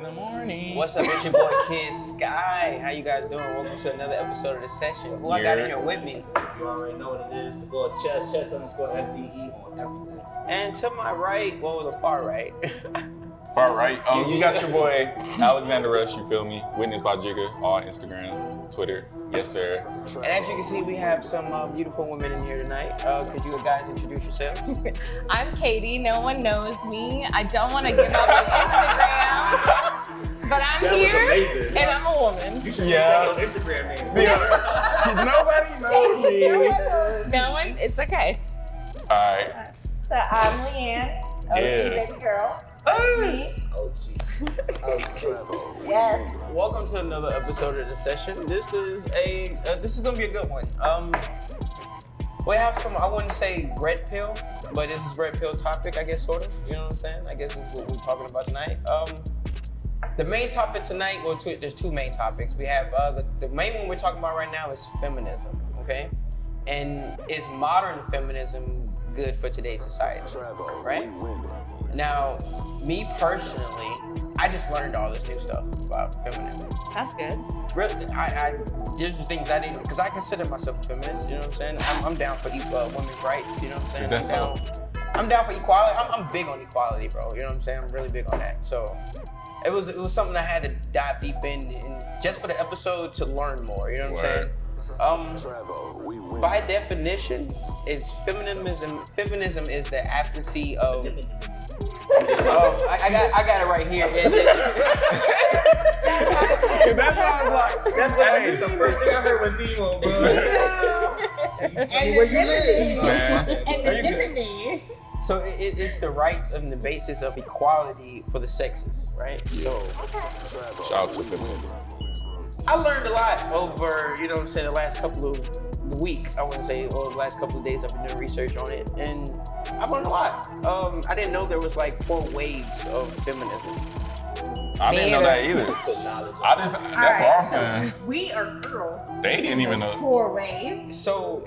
the morning. What's up? It's your boy Kid Sky. How you guys doing? Welcome to another episode of The Session. Who I got in here with me? You already know what it is. The boy chess_FDE on everything. And to my right, well, the far right. Far right. You got your boy Alexander Rush. You feel me? Witnessed by Jigga on Instagram, Twitter. Yes, sir. And as you can see, we have some beautiful women in here tonight. Could you guys introduce yourselves? I'm Katie. No one knows me. I don't want to give out my Instagram, but I'm here and I'm a woman. You should have your Instagram name. Nobody knows me. No one. It's okay. All right. So I'm Leanne, OG baby girl. Me. Yes. Welcome to another episode of The Session. This is gonna be a good one. We have some, I wouldn't say red pill, but this is red pill topic, I guess, sort of. You know what I'm saying? I guess this is what we're talking about tonight. The main topic tonight, there's two main topics. We have the main one we're talking about right now is feminism, okay? And is modern feminism good for today's society, right? Now, me personally, I just learned all this new stuff about feminism. That's good. Really, there's things I didn't, because I consider myself a feminist, you know what I'm saying? I'm down for women's rights, you know what I'm saying? I'm down for equality. I'm big on equality, bro, you know what I'm saying? I'm really big on that. So it was something I had to dive deep in just for the episode to learn more, you know what I'm saying? By definition, it's feminism. Feminism is the absence of. I got it right here. That's what I was like. That's the first thing I heard when Demo, bro. Tell me where you live, Man. And the divinity. So it's the rights and the basis of equality for the sexes, right? So Shout out to feminism. I learned a lot over, you know what I'm saying, the last couple of the week, I wouldn't say, or the last couple of days I've been doing research on it, and I've learned a lot. I didn't know there was like 4 waves of feminism. I didn't know that either. That's what I'm saying. We are girls. They didn't even know. 4 ways. So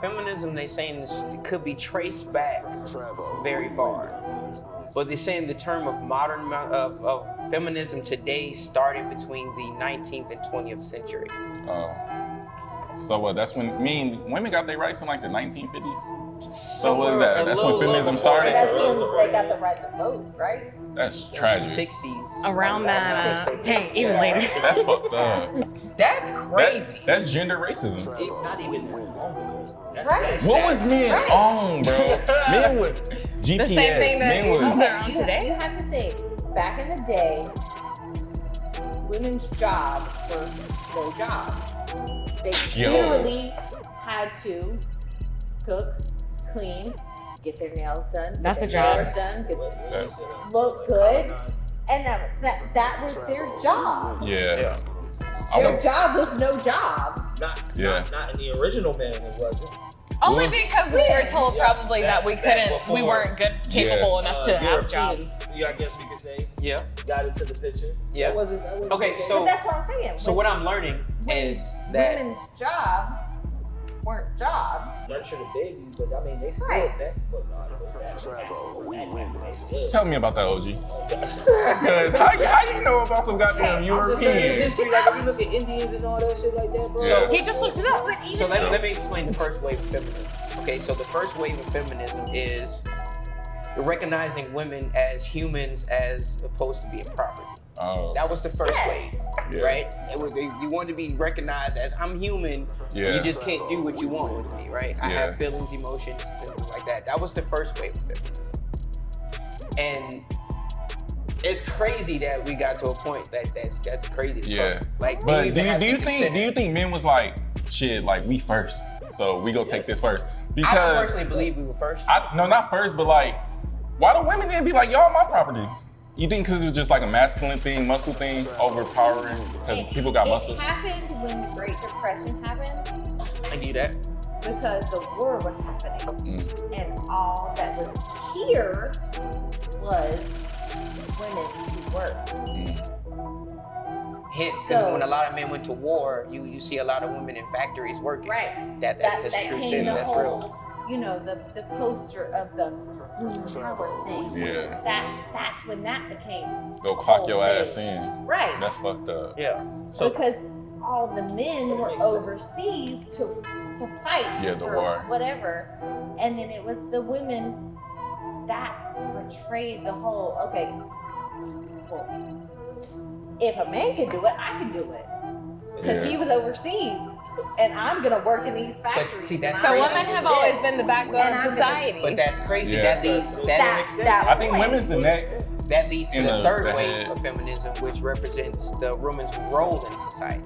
feminism, they saying this could be traced back very far. But they're saying the term of modern of feminism today started between the 19th and 20th century. So what? That's when women got their rights in like the 1950s. So what is that? That's when feminism started. That's when they got the right to vote, right? That's tragic. 60s. Around that, dang, even later. That's fucked up. That's crazy. That's gender racism. It's not even Right. What was men on, bro? Men with GPS. The same thing that men was was. around today. You have to think, back in the day, women's jobs were no jobs. They literally had to cook, clean, get their nails done. That's get a their job. hair done, look good, and that was their job. Yeah. Their job was no job. Not in the original man, it wasn't. Only because we were told probably that we weren't capable enough to have jobs. Yeah, I guess we could say. Yeah. Got into the picture. Yeah. That wasn't Okay, good. so But that's what I'm saying. So what I'm learning is that women's jobs weren't jobs. Nurture the babies, but I mean they still Right. that. But Tell me about that, OG. Cause how you know about some goddamn I'm just saying European? history. Like if you look at Indians and all that shit like that, bro. Yeah. He just looked it up. So let me explain the first wave of feminism. Okay, so the first wave of feminism is recognizing women as humans as opposed to being property. Oh. That was the first wave, Yeah. right? You want to be recognized as I'm human. Yeah. You just can't do what you want with me, right? I Yeah. have feelings, emotions, things like that. That was the first wave of feminism. And it's crazy that we got to a point that's crazy. Yeah. Like, But do you think men was like, shit, like we first, so we go take this first? I Because personally believe we were first. no, not first, but like, why do women then be like, y'all my property? You think because it was just like a masculine thing, muscle thing, overpowering, because people got muscles? It happened when the Great Depression happened I do that. because the war was happening. And all that was here was women who worked. Hence, because when a lot of men went to war, you see a lot of women in factories working. Right. That's a true came statement. the That's whole, real. you know, the poster of the power thing. Yeah. That's when that became Go clock whole your ass thing. in. Right. That's fucked up. Yeah. So Because all the men were overseas to fight Yeah, the for war. whatever, and then it was the women that portrayed the whole. Okay, well, if a man can do it, I can do it because Yeah. he was overseas, and I'm gonna work in these factories. see, that's and So I'm women gonna have do always this. been the backbone And of I'm gonna- society. but that's crazy. Yeah. That leads That I think point. women's the next. that leads to In the the third head. wave of feminism, which represents the woman's role in society.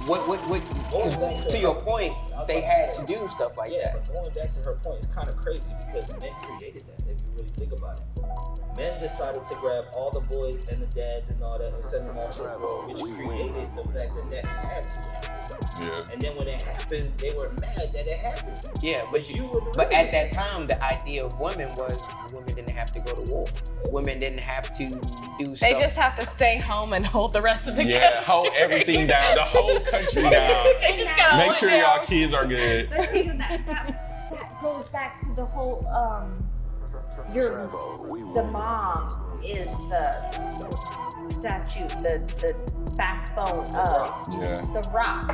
What to your point, they had to do stuff like Yeah, that. but going back to her point, it's kind of crazy because men created that. If you really think about it, men decided to grab all the boys and the dads and all that and send them off to the road, which created the fact that had to happen. Yeah. And then when it happened, they were mad that it happened. Yeah, but You were the But reason. at that time, the idea of women was women didn't have to go to war. Women didn't have to do stuff. They just have to stay home and hold the rest of the country. Yeah, hold everything down, the whole country down. They just gotta Make hold sure it y'all down. kids are good. But see, that goes back to the whole the mom is the statue, the backbone of Yeah. the rock.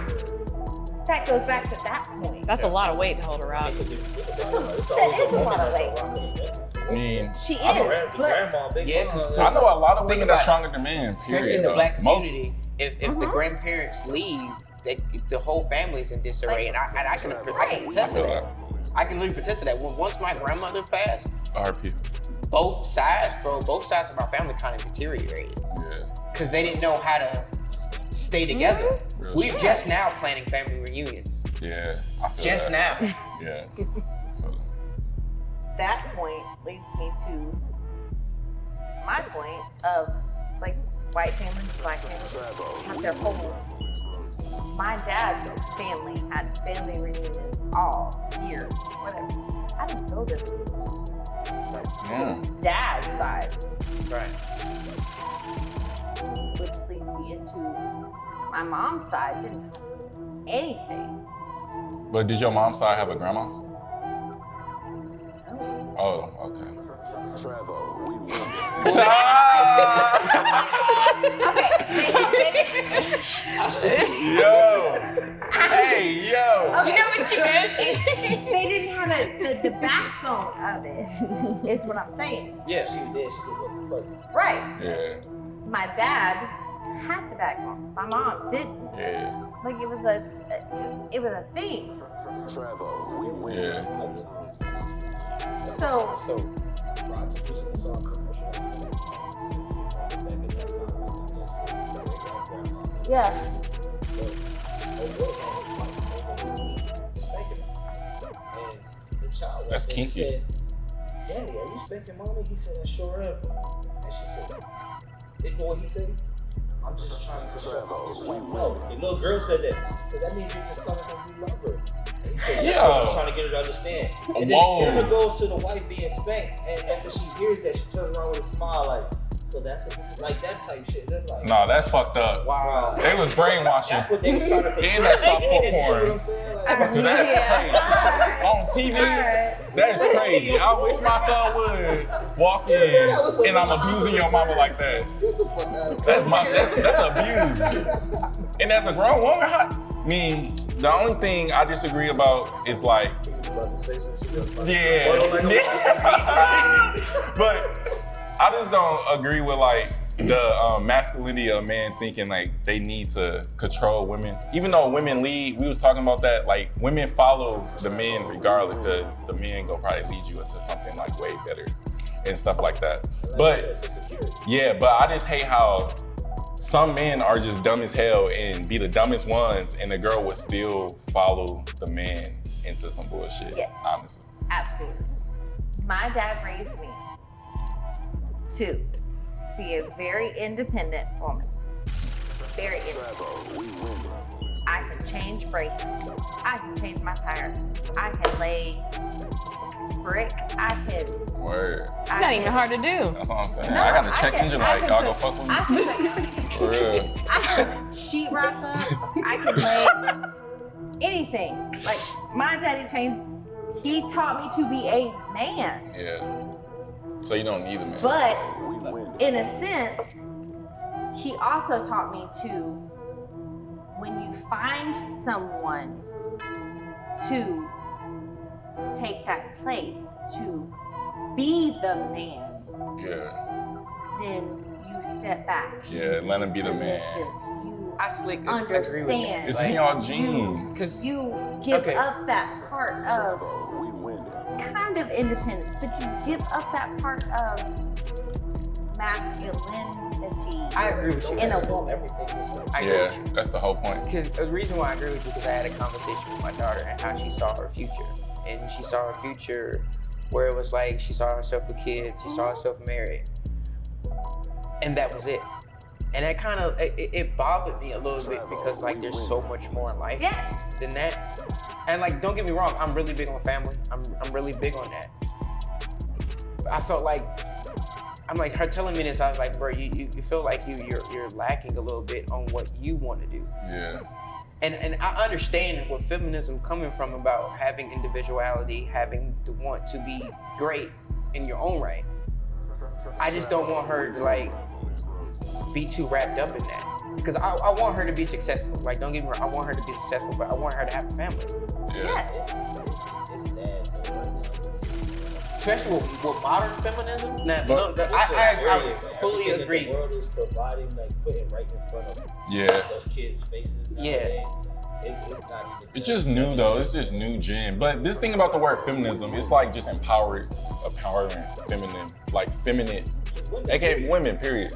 That goes back to that point. That's a lot of weight to hold a rock. Because if you think That about it, it's is always a a woman lot of that's weight. a rock in the family. I mean, She I know- is, but Grandma, big Yeah, mama, I know a lot of women Think that's about it. stronger than men. especially Period. in the though. black Most. community, if the grandparents leave, the whole family's in disarray, and I can attest to that. I can literally attest to that. Once my grandmother passed, RP. both sides of our family kind of deteriorated Yeah. because they didn't know how to stay together. Real We're shit. just now planning family reunions. Yeah. I feel Just that. now. Yeah. So, that point leads me to my point of like white families, black families have their whole. My dad's family had family reunions all year, whatever. I didn't go to those. Dad's side, Right. which leads me into my mom's side didn't have anything. but did your mom's side have a grandma? No. Oh, okay. Yo. Hey, yo. You know what she meant? They didn't have the backbone of it, is what I'm saying. Yeah. She did. She just wasn't present. Right. Yeah. My dad had the backbone. My mom didn't. Yeah. Like it was a thing. Yeah. So So Roger recently saw a commercial on back at that time. I grandma. yeah, And the child That's walked in and kinky. said, "Daddy, are you spanking mommy?" He said, "I sure am." And she said, "What he said? I'm just trying to show. I'm just trying to know." The little girl said that. So that means you're just telling her you love her. And he said, "Yeah, Yo. I'm trying to get her to understand." And Whoa. then the camera goes to the wife being spanked, and after she hears that, she turns around with a smile, like, "So that's what this is like." That type shit. They're like, Nah, that's fucked up. wow. They was brainwashing. That's what they was trying to portray. And that softcore You see what porn. I'm saying? Like, That's crazy. On TV, that's crazy. I wish my son would walk in and I'm abusing your mama like that. Get the fuck out. That's abuse. And as a grown woman, I mean, the only thing I disagree about is like, yeah. But I just don't agree with like the masculinity of men thinking like they need to control women. Even though women lead, we was talking about that, like women follow the men regardless because the men gonna probably lead you into something like way better and stuff like that. But yeah, but I just hate how some men are just dumb as hell and be the dumbest ones and the girl would still follow the man into some bullshit, Yes. honestly. absolutely. My dad raised me to be a very independent woman. Very independent. I can change brakes. I can change my tire. I can lay brick. I can. Word. I Not can- even hard to do. That's what I'm saying. No, I got a I check can- engine I light. can Y'all go put- fuck with me? I can For real. I can sheetrock up. I can lay anything. Like my daddy changed. He taught me to be a man. Yeah. So you don't need a man. But in a sense, he also taught me to, when you find someone to take that place, to be the man, then you step back. Yeah, let him be the man. You I slick understand. It's in y'all genes. Because you give up that part of kind of independence, but you give up that part of masculinity. I agree with you. In a woman. Everything was like, I agree with Yeah, you. that's the whole point. Because the reason why I agree with you because I had a conversation with my daughter and how she saw her future. And she saw her future where it was like she saw herself with kids, she saw herself married. And that was it. And that kind of, it bothered me a little bit because like there's so much more in life than that. And like, don't get me wrong, I'm really big on family. I'm really big on that. I felt like, I'm like, her telling me this, I was like, bro, you feel like you're lacking a little bit on what you want to do. Yeah. And I understand what feminism coming from about having individuality, having the want to be great in your own right. I just don't want her to like be too wrapped up in that. Because I want her to be successful. Like, don't get me wrong, I want her to be successful, but I want her to have a family. Yeah. it's sad though, right now. Especially with modern feminism. Now, But- I fully Everything agree. that the world is providing, like putting right in front of Yeah. those kids' faces nowadays. It's not even. It's just new though. It's just new gen. But this thing about the word feminism, it's like just empowering feminine, like feminine, aka women, period.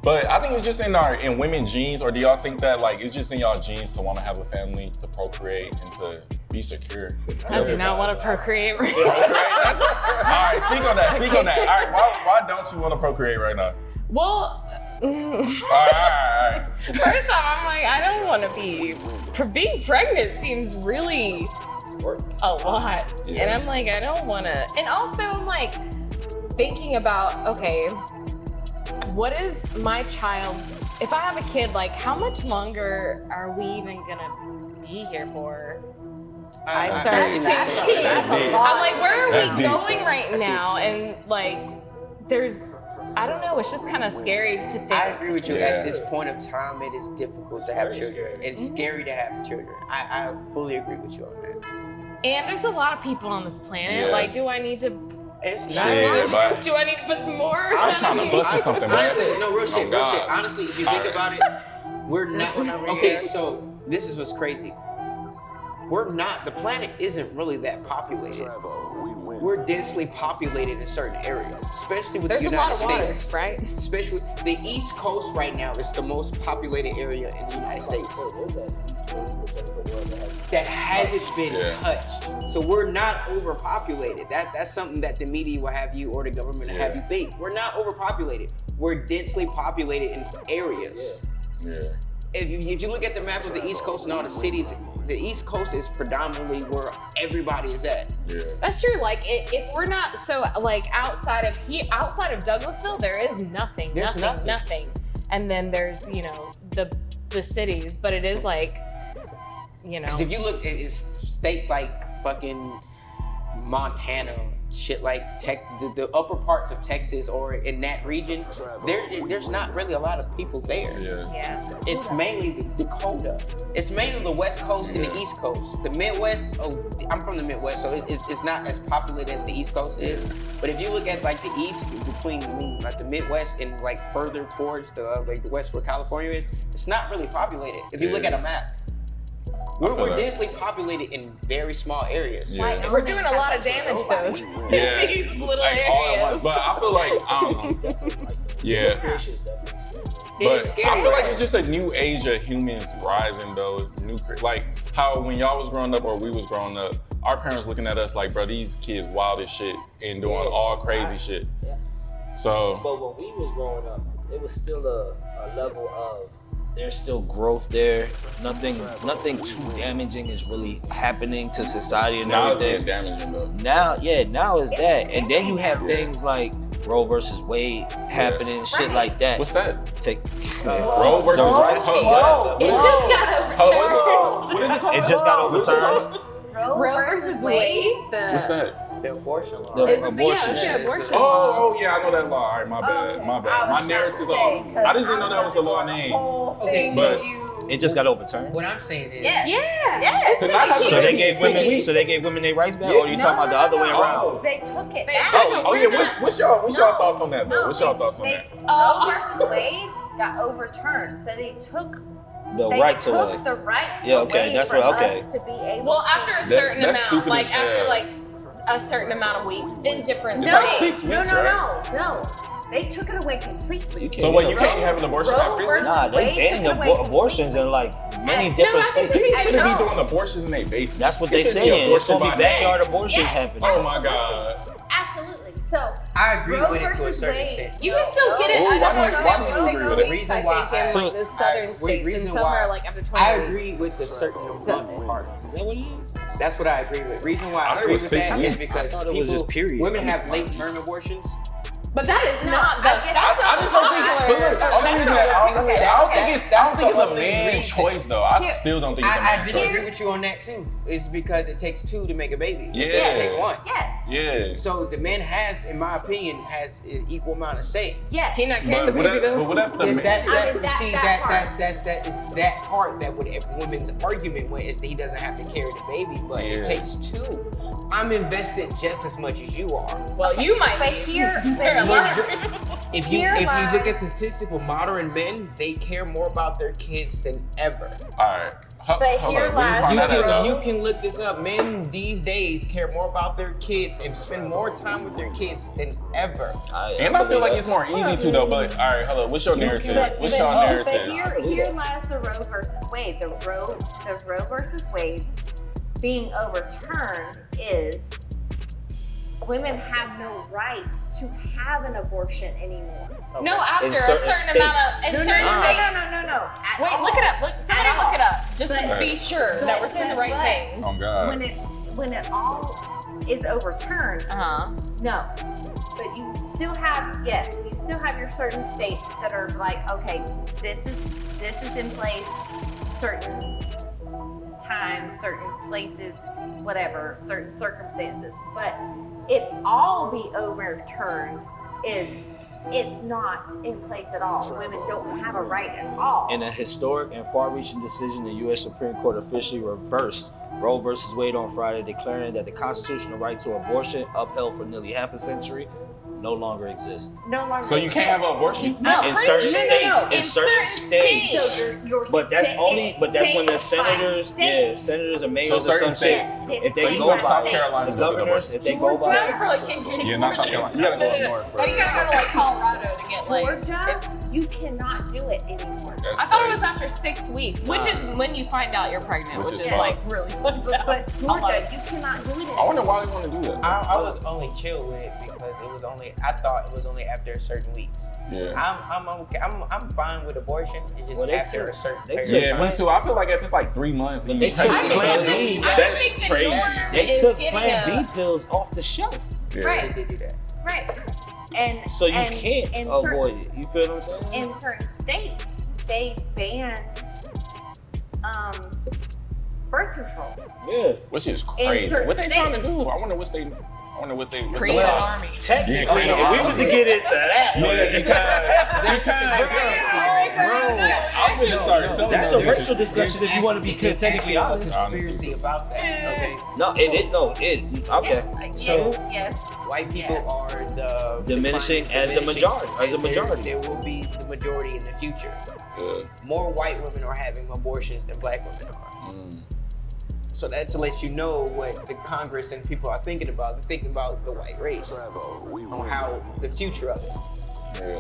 But I think it's just in women genes, or do y'all think that like it's just in y'all genes to want to have a family, to procreate, and to be secure? I do not want to procreate right All right, speak on that. All right, why don't you want to procreate right now? Well, All right. first off, I'm like, I don't want to be. Being pregnant seems really a lot. Yeah. And I'm like, I don't want to. And also, I'm like, thinking about, okay, what is my child's, if I have a kid, like, how much longer are we even going to be here for? I started thinking, That's deep. I'm like, where are That's we deep. going right now? And like, there's, I don't know, it's just kind of scary to think. I agree with you. Yeah. At this point of time, it is difficult to have Very children. scary. It's scary to have children. I fully agree with you on that. And there's a lot of people on this planet. Yeah. Like, do I need to? It's Shit, not. but Do I need to put more? I'm trying to bust in something, man. Honestly, no, real shit, Oh, real God. shit. Honestly, if you think about it, we're not. Okay, so this is what's crazy. We're not. The planet isn't really that populated. We're densely populated in certain areas, especially with There's the a lot United of water, States. right? Especially the East Coast right now is the most populated area in the United States There's at least 40% of the world that hasn't been Yeah. touched. So we're not overpopulated. That's something that the media will have you or the government will have Yeah. you think. We're not overpopulated. We're densely populated in areas. Yeah. If you look at the map of the East Coast and all the cities, the East Coast is predominantly where everybody is at. Yeah. That's true. Like, if we're not so like outside of Douglasville, there is nothing, There's nothing. And then there's the cities, but it is like, Because if you look at states like fucking Montana, shit like Texas, the upper parts of Texas or in that region, there's not really a lot of people there. Yeah. yeah. It's mainly the Dakota. It's mainly the West Coast and the East Coast. The Midwest, I'm from the Midwest, so it's not as populated as the East Coast is. But if you look at like the East, between like the Midwest and like further towards the West where California is, it's not really populated. If you look at a map. feel We're that. densely populated in very small areas. Yeah. We're doing a lot of damage though. Yeah. These little Like all at areas. once. But I feel like I don't know. Yeah. Creation is definitely scary. It But is scary, I feel like right? it's just a new age of humans rising though. Like how when y'all was growing up or we was growing up, our parents looking at us like, bro, these kids wild as shit and doing all crazy shit. Yeah. So But when we was growing up, it was still a level of there's still growth there. Nothing too damaging is really happening to society and now it's getting everything. damaging though. Now it's that. And then you have things like Roe versus Wade happening, shit like that. What's that? Take Roe versus Wade. It just got overturned. What is it called? It just got overturned. Roe versus Wade. What's that? The abortion law. The abortion Yeah, shit. abortion. Oh, yeah, I know that law. All right, my bad. Okay. My I bad. My was narrative about to say, law. I just didn't know that was the law the name. whole Okay, thing but- that you- It just got overturned. What I'm saying is, Yes. Yeah. Yes. So not having So they babies gave is women. sweet. So they gave women their rights back, or you No, talking about the other way no. around? They took it They back. took Oh, yeah. What's y'all thoughts on that, though? No, What's y'all thoughts on that? Roe versus Wade got overturned, so they took The right to took it. the rights Yeah, okay, away that's from what- okay. us to be able Well, to. after a certain that's amount, stupid like as after hell. like a certain amount of weeks in different It's no, like states. 6 weeks, no. They took it away completely. So wait, you can't have an abortion Roe at 50? versus Nah, they Wade banning took it away abortions in like many No, different I think states. People I shouldn't be know. doing abortions in their basement. That's what It they should be saying. It's abortion gonna be by backyard name. abortions Yes. happening. Oh my God. Absolutely. So I agree Roe with it to a versus certain Wade. extent. You can still get it. Oh, I why don't do you- know. why do you 6 agree with it? weeks, Reason I why think, in I- like the southern states, reason and some why are like after 20 I weeks. agree with the certain amount part. Is that what it is? That's what I agree with. Reason why I I thought it agree was with 6 that weeks. is because I thought it was people, just period. women have late term abortions. But that is No, not. I That, get that's it. I not just don't think. popular. But look, the only That's reason not that I what don't people- think it's a only man reason. choice though. I Here- still don't think it's a I man disagree choice. with you on that too. It's because it takes two to make a baby. Yeah. It doesn't take one. yes, Yeah. So the man has, in my opinion, has an equal amount of say. yes. He not carrying But the what baby if, though. but what if the That, man? that, I mean, see, that that is that part that would a woman's argument with is that he doesn't have to carry the baby, but Yeah. it takes two. I'm invested just as much as you are. Well, you might But be. here, You're but a lot. here, If you Here if you lies- look at statistics with modern men, they care more about their kids than ever. All right. Hold But on. here Where you lies find You that at, the though? you can look this up. Men these days care more about their kids and spend more time with their kids than ever. And I feel like it's more easy to though. But all right, hold up. What's your narrative? What's your but narrative? here lies the Roe versus Wade. The Roe versus Wade being overturned is women have no right to have an abortion anymore. No, after In a certain certain amount of states. in certain states. No. At Wait, all. look it up. Look, somebody At look all. it up. Just But- to be sure that we're saying the right thing. Oh God. When it all is overturned, no. But you still have you still have your certain states that are like, okay, this is in place, certain times, certain places, whatever, certain circumstances. But it all be overturned is it's not in place at all. Women don't have a right at all. In a historic and far-reaching decision, the U.S. Supreme Court officially reversed Roe versus Wade on Friday, declaring that the constitutional right to abortion, upheld for nearly half a century, no longer exists. No longer. So you can't have an abortion? No, In certain no, states, no. in certain states. So your But that's state- only, but that's when the state by senators, state. senators and mayors So or certain some shit, states. if So they you go go to by South Carolina the to get governors, abortion. if they go by, Yeah, not South Carolina. You gotta go up north for Oh, you gotta go to like Colorado to get like. Georgia, you cannot do it anymore. That's I thought it crazy. was after 6 weeks, which is when you find out you're pregnant, Which which is is fine. like really fucked up. But I love Georgia, it. you cannot do it I anymore. wonder why they want to do that. I was only chill with it because it was only I thought it was only after certain weeks. Yeah. I'm okay. I'm fine with abortion. It's just Well, they after took- a certain they period took- of Yeah, time. me too. I feel like if it's like 3 months, and They you took I think Plan that B. the, I That's think the crazy. norm they is took getting Plan a. B pills off the shelf. Yeah. Right. They did do that. Right. And So you and can't in avoid it. You feel what I'm saying? In certain states, they banned birth control. Yeah. Which is In crazy. certain What they trying to states. do? I wonder what's they. What's the Create an plan? army. Technically, Yeah, if we was to get into that, I'm gonna start selling that's a those racial bitches. discussion if you want to be There's technically actually a honest. conspiracy about that. Okay. No, okay. So- yes. White people Yes. are the Diminishing as the majority, as the and majority. There will be the majority in the future. Yeah. More white women are having abortions than black women are. Mm. So that to let you know what the Congress and people are thinking about. They're thinking about the white race, on how the future of it. Yeah.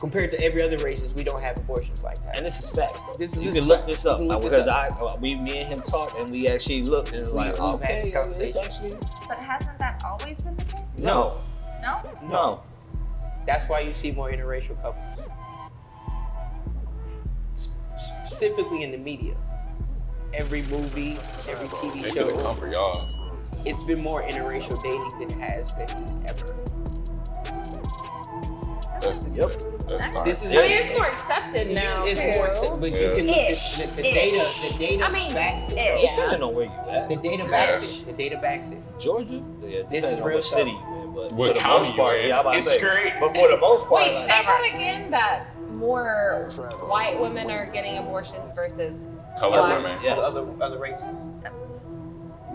Compared to every other races, we don't have abortions like that. And this is facts. This is You this can look fact. this up You can look because this me and him talked and we actually looked and like, we've had okay, this it's conversation. actually But hasn't that always been the case? no. No? That's why you see more interracial couples. Specifically in the media. Every movie, every TV They finna come show, for y'all. it's been more interracial dating than it has been ever. That's fine. This is I mean, it's more accepted now it's too. more accepted, but you can look at the data. The data I mean, backs it. ish. Yeah. Depending on where you at. The data backs it. The data backs it. Georgia? Yeah, This depending is on real what stuff. city you in, but What for the county most you part, in? yeah, I'm about to It's say, great. but for the most part, Wait, like, say that again. That more white women are getting abortions versus Color black. women. yes. Other races.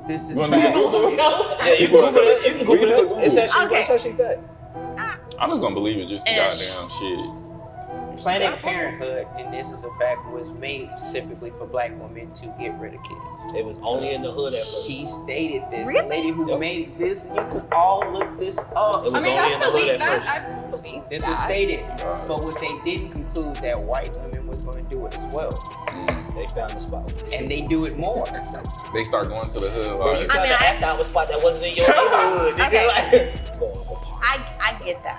This is You wanna do Google? Yeah, you can Google it. You can Google it. It's Okay. actually fact. I'm just gonna believe it just to Ish. goddamn shit. Planned Parenthood, and this is a fact, was made specifically for black women to get rid of kids. It was only in the hood at first. She stated this. Really? The lady who Yep. made this, you can all look this up. It was I mean, only in the hood at that. first. I believe This that. was stated, but what they didn't conclude that white women was going to do it as well, They found the spot. and they do it more. They start going to the hood Bro, you like, found mean, the act out spot that wasn't in your neighborhood. Nigga, Okay. like, go on. I get that.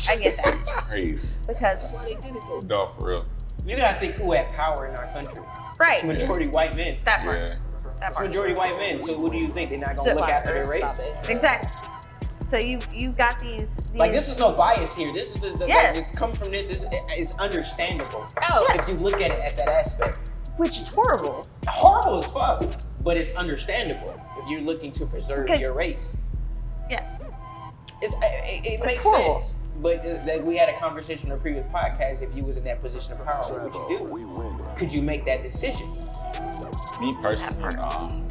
I get that. it's crazy. Because, why they did it though. No, for real. You gotta think who had power in our country. right. It's majority white men. That part. Yeah. That It's part. majority white men. So what do you think? They're not gonna So- look after their race? Exactly. So you got these Like this is no bias here. This is the Yes. like, it's come from this. This is understandable Oh, if you look at it at that aspect. which is horrible. Horrible as fuck, but it's understandable if you're looking to preserve Because- your race. Yes. It makes horrible. sense. But like we had a conversation in a previous podcast. If you was in that position of power, what would you do? Could you make that decision? Me personally,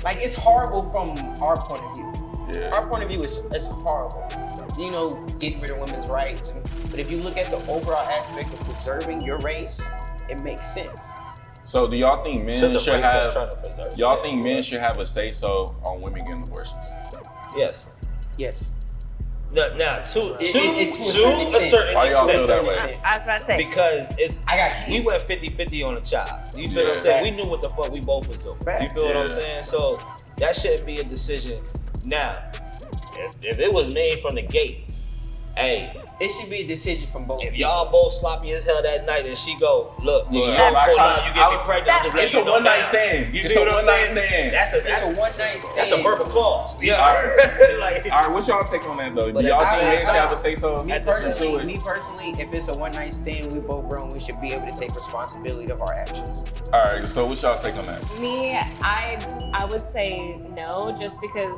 Like it's horrible from our point of view. yeah. Our point of view is horrible. You know, getting rid of women's rights. But if you look at the overall aspect of preserving your race, it makes sense. So do y'all think men So the should race that's have? trying to preserve. Y'all Yeah. think men should have a say so on women getting abortions? Yes. Yes. Now, to to a a certain certain Why y'all extent, feel that way? I was about to say. because it's I got kids. we went 50-50 on a child. You feel what I'm Yeah. saying? We Facts. knew what the fuck we both was doing. Facts. You feel what I'm Yeah. saying? So that shouldn't be a decision. Now, if it was made from the gate, hey, It should be a decision from both. if y'all both sloppy as hell that night and she go, look, nigga, Look, you I'm not pull trying- out, you get me I'm- pregnant, I'm just letting It's a you know one night now. stand. You It's see a what I'm one night saying? stand. That's It's a one night stand. that's a verbal clause. Yeah. like, All right, what's y'all take on that though? But Do y'all at the think same men should have a time, say so? Me At the same personally, if it's a one night stand, we both grown, we should be able to take responsibility of our actions. All right, so what's y'all take on that? me, I would say no, just because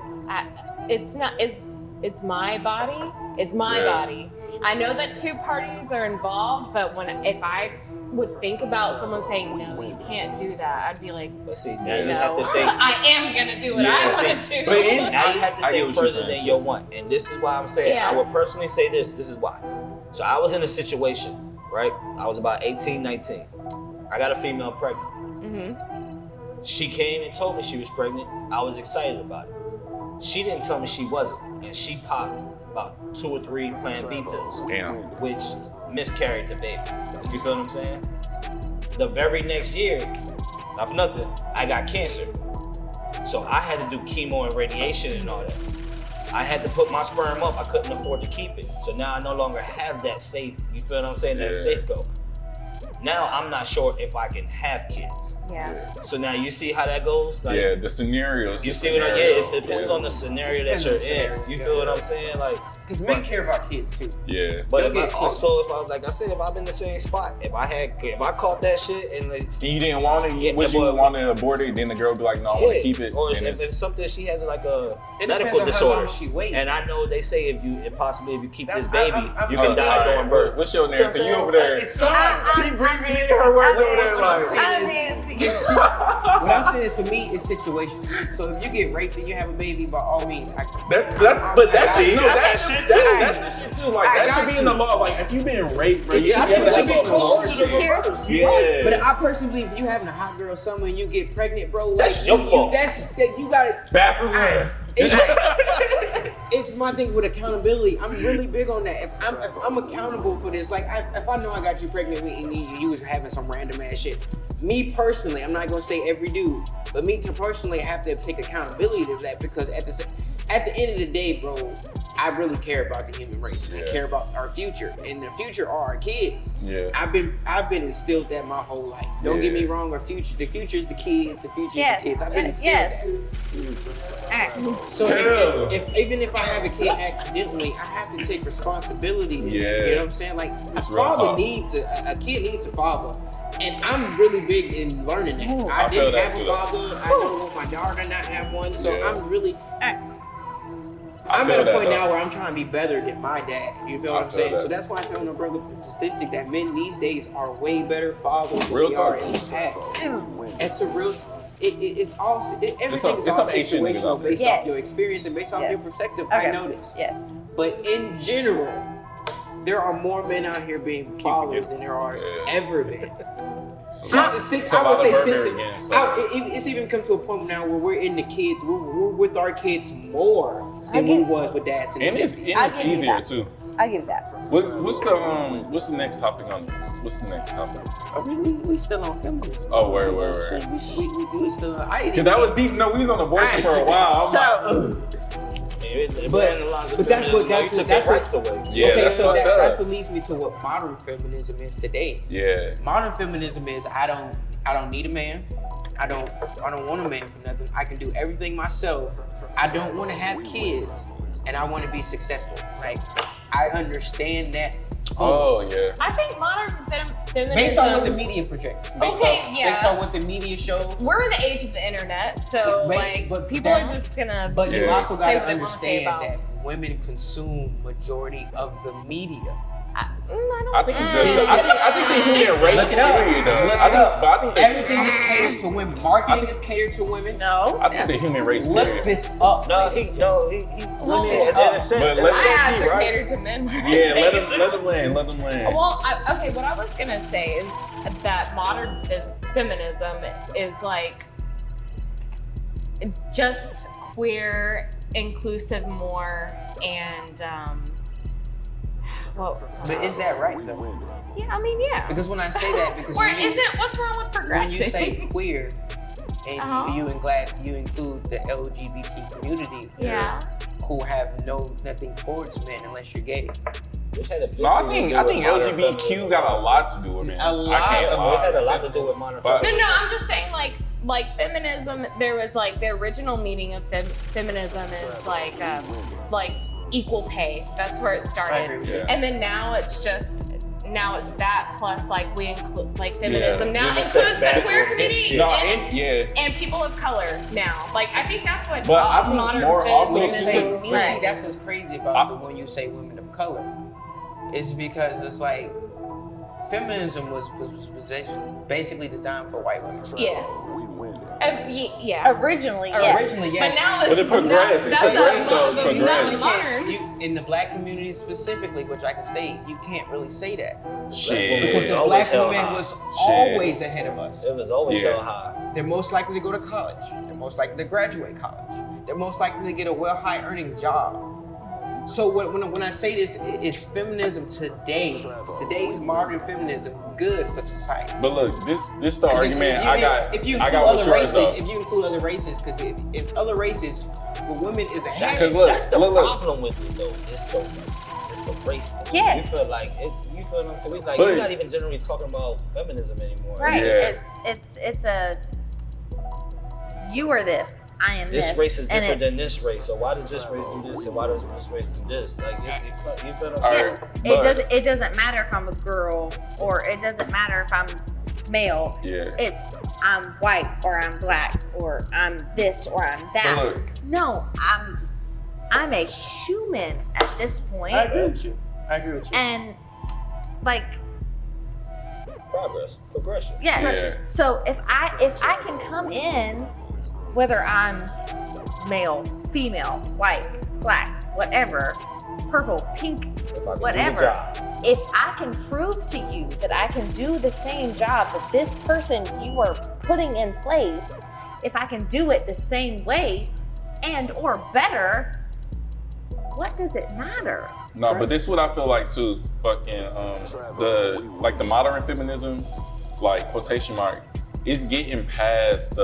it's not. It's my body. It's my Yeah. body. I know that two parties are involved, but if I would think about someone saying no, you can't do that, I'd be like, but see, now you no, have to think. I am gonna do what Yeah, I see, want to do. but in- Now you have to I get think what you're further saying, than too. your want. And this is why I'm saying, Yeah. I would personally say this. This is why. So I was in a situation, right? I was about 18, 19. I got a female pregnant. Mm-hmm. She came and told me she was pregnant. I was excited about it. She didn't tell me she wasn't. And she popped about 2 or 3 Plan B pills, Damn. which miscarried the baby. You feel what I'm saying? The very next year, not for nothing, I got cancer. So I had to do chemo and radiation and all that. I had to put my sperm up. I couldn't afford to keep it. So now I no longer have that safe, you feel what I'm saying, that Yeah. safe go. Now I'm not sure if I can have kids. Yeah. So now you see how that goes? Like, Yeah, the scenarios. you the see what I scenario. It depends on the scenario that you're in. You feel what I'm saying? Like, Because men care about kids too. Yeah. but They'll if I, get close. also if I like I said, if I'm in the same spot, if I caught that shit and like, And you didn't want it, Yeah, wish you but- wanted to abort it, then the girl be like, no, I want to yeah, keep it. or then if it's something she has like a It medical depends on how long disorder, she waits. and I know they say if you keep That's- this baby, I'm- you can Oh, die all right, during birth. What's your narrative? You over there? It's not. She breathing in her words over there like. What I'm saying is, for me, it's situational. So if you get raped and you have a baby, by all means, But that's See, no, that's shit too. That's the shit too. Like I that should got be in the law. Like if you've been raped, bro, It you should- should it should have be a close to the abortion. Yeah. But Yeah. I personally believe if you having a hot girl summer and you get pregnant, bro, like That's your fault. that you got it. Bad for man. It's my thing with accountability. I'm really big on that. If I'm accountable for this, like if I know I got you pregnant with and you was having some random ass shit. Me personally, I'm not gonna say every dude, but me personally, I have to take accountability of that because at the end of the day, bro, I really care about the human race, and I care about our future, and the future are our kids. Yeah. I've been instilled that my whole life. Don't get me wrong, the future is the kids, the future is the kids. I've been instilled that. So even if I have a kid accidentally, I have to take responsibility. You know what I'm saying? Like a father needs a kid needs a father. And I'm really big in learning that. I didn't have a father. I don't want my daughter to not have one. So I'm really I'm at a point now where I'm trying to be better than my dad. You feel what I'm saying? So that's why I say when I bring up the statistic that men these days are way better fathers than we are in the past. It's a real. It's all everything is all situational based off your experience and based off your perspective. I know this. Yes. But in general, there are more men out here being fathers than there are ever been. I would say it's even come to a point now where we're in the kids. We're with our kids more than we was with dads. And it's easier too. I give that. What's the next topic on? What's the next topic? We still on feminism. Oh, where? We still on. Cause that was deep. No, we was on abortion for a while. But that's what Yeah, okay, that's so what that leads me to what modern feminism is today. Yeah. Modern feminism is I don't need a man. I don't want a man for nothing. I can do everything myself. I don't want to have kids, and I want to be successful. Like I understand that. Oh yeah. I think modern feminism. Based on what the media projects. Based on what the media shows. We're in the age of the internet, so but people are just gonna. But you also say gotta what they wanna say understand that women consume majority of the media. I think the human race period though. I think everything is catered to women. Marketing is catered to women. No. I think the human race Look period. this up. He But let's I see, right? advocated to men. Yeah, let them land. Well, what I was gonna say is that modern feminism is like just queer, inclusive more, and but is that right though? Yeah, I mean, yeah. Because when I say that, because what's wrong with progressive? When you say queer, and you include the LGBT community, who have nothing towards men unless you're gay. No, I think LGBTQ got a lot to do with men. It had a lot to do with modern feminism. No, I'm just saying like feminism. There was like the original meaning of feminism is like equal pay. That's where it started. And then now it's that plus like we include like feminism now includes the queer community and people of color now. Like I think that's what modern feminism means. See, that's what's crazy about when you say women of color. Is because it's like feminism was basically designed for white women. Yes. Originally, yes. But now it's progressed. That's modern. In the black community specifically, which I can state, you can't really say that. Shit. Because the black woman was always ahead of us. It was always held high. They're most likely to go to college. They're most likely to graduate college. They're most likely to get a well-high earning job. So when I say this, it's feminism today. Today's modern feminism good for society. But look, this the argument if you include other races, because if other races, the women is ahead. That's the problem with it though. It's the race thing. Yes. You feel like you feel what I'm saying? We're not even generally talking about feminism anymore. Right. Yeah. It's a you are this. I am this race is different than this race, so why does this race do this and why does this race do this? Like, you feel what I'm saying? It doesn't matter if I'm a girl or it doesn't matter if I'm male. Yeah. It's I'm white or I'm black or I'm this or I'm that. No, I'm a human at this point. I agree with you. And like progression. Yes. Yeah. So if I can come in, whether I'm male, female, white, black, whatever, purple, pink, whatever, if I can prove to you that I can do the same job that this person you are putting in place, if I can do it the same way and or better, what does it matter? No, but this is what I feel like too. Fucking the modern feminism, like quotation mark, is getting past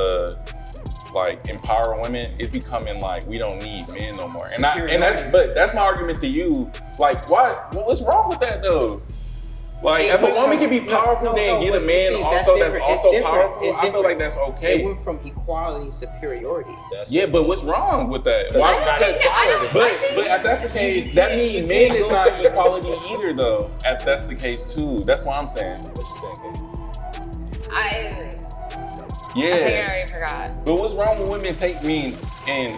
like empower women, it's becoming like we don't need men no more. And that's my argument to you. Like, what's wrong with that though? Like, if a woman can be powerful, then get a man that's also powerful. I feel like that's okay. It went from equality to superiority. But what's wrong with that? Why? But if that's the case, that means men is not equality either, though. If that's the case too, that's what I'm saying. What you saying, Kate? I agree. Yeah. I think I already forgot. But what's wrong with women take me and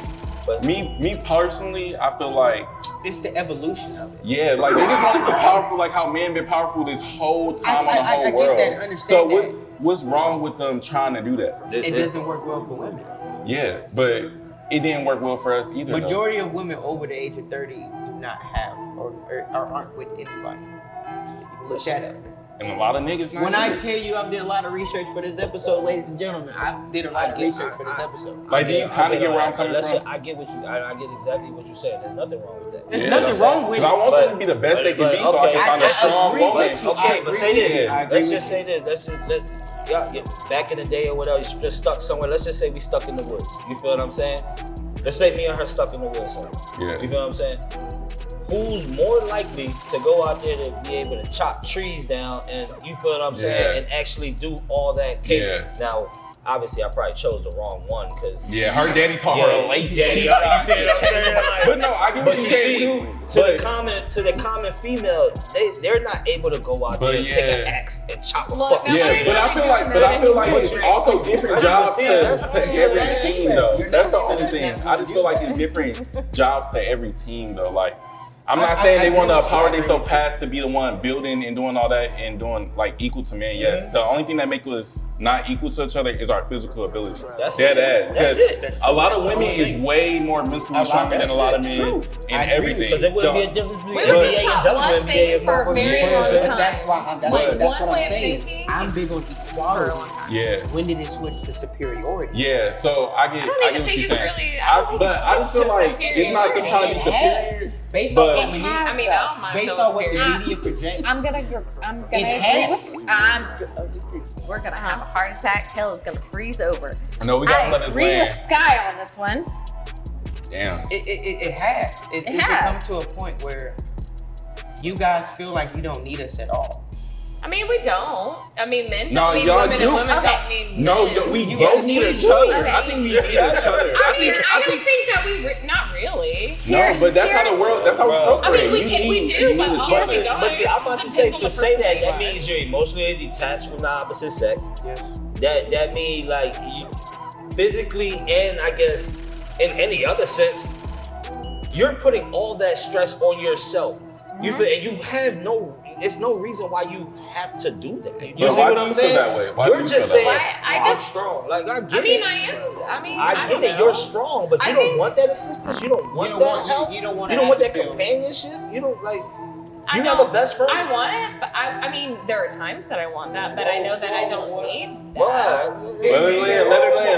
me personally, I feel like it's the evolution of it. Yeah, like they just want to be powerful, like how men been powerful this whole time on the whole world. Get that, understand so that. what's wrong with them trying to do that? It doesn't work well for women. Yeah, but it didn't work well for us either. Majority of women over the age of 30 do not have or aren't with anybody. Look that up. And a lot of niggas not. When I tell you I did a lot of research for this episode, ladies and gentlemen, I did a lot of research for this episode. Like, do you kind of get where I'm coming from? I get exactly what you're saying. There's nothing wrong with that. There's nothing wrong with it. I want them to be the best they can be, so I can find a strong woman. Okay, but say this. Let's just say this. Y'all get back in the day or whatever. You just stuck somewhere. Let's just say we stuck in the woods. You feel what I'm saying? Let's say me and her stuck in the woods somewhere. Yeah. You feel what I'm saying? Who's more likely to go out there to be able to chop trees down and you feel what I'm saying and actually do all that? Yeah. Now, obviously, I probably chose the wrong one because her daddy taught her a lazy shit. But no, I get what you're saying too. To the common female, they're not able to go out there and take an axe and chop a fucking tree. But I feel like it's also different jobs to every team though. That's the only thing. I just feel like it's different jobs to every team though. Like, I'm not saying they want to empower themselves past to be the one building and doing all that and doing like equal to men. Yes, the only thing that makes us not equal to each other is our physical ability. That's it. Because a lot of women is way more mentally stronger than a lot of men in everything. Because there wouldn't be a difference between NBA and WNBA for a very long time. That's what I'm saying. I'm big on equality. Yeah. When did it switch to superiority? Yeah. So I get what you're saying. But I just feel like it's not them trying to be superior. Based off what based on what the media projects. I'm gonna agree with you. We're gonna have a heart attack. Hell is gonna freeze over. No, we gotta let us agree land. with Sky on this one. Damn. It has. It has come to a point where you guys feel like you don't need us at all. I mean, we don't. I mean, men No, don't need y'all women do. and women don't need men. We both need each other. I think we need each other. I don't think that not really. No, but that's how the world, that's how we procreate. I mean, we do, but also we don't. But I'm about to say that means you're emotionally detached from the opposite sex. Yes. That means like you, physically and I guess in any other sense, you're putting all that stress on yourself. You feel, and you have it's no reason why you have to do that. You see what I'm saying? That way? Why you're just saying I'm just strong. Like I get it. I get it. You're strong, but you don't want that assistance. You don't want that help. You don't want that companionship. You don't like. You have a best friend. I want it, but I mean, there are times that I want that, but I know that I don't need that.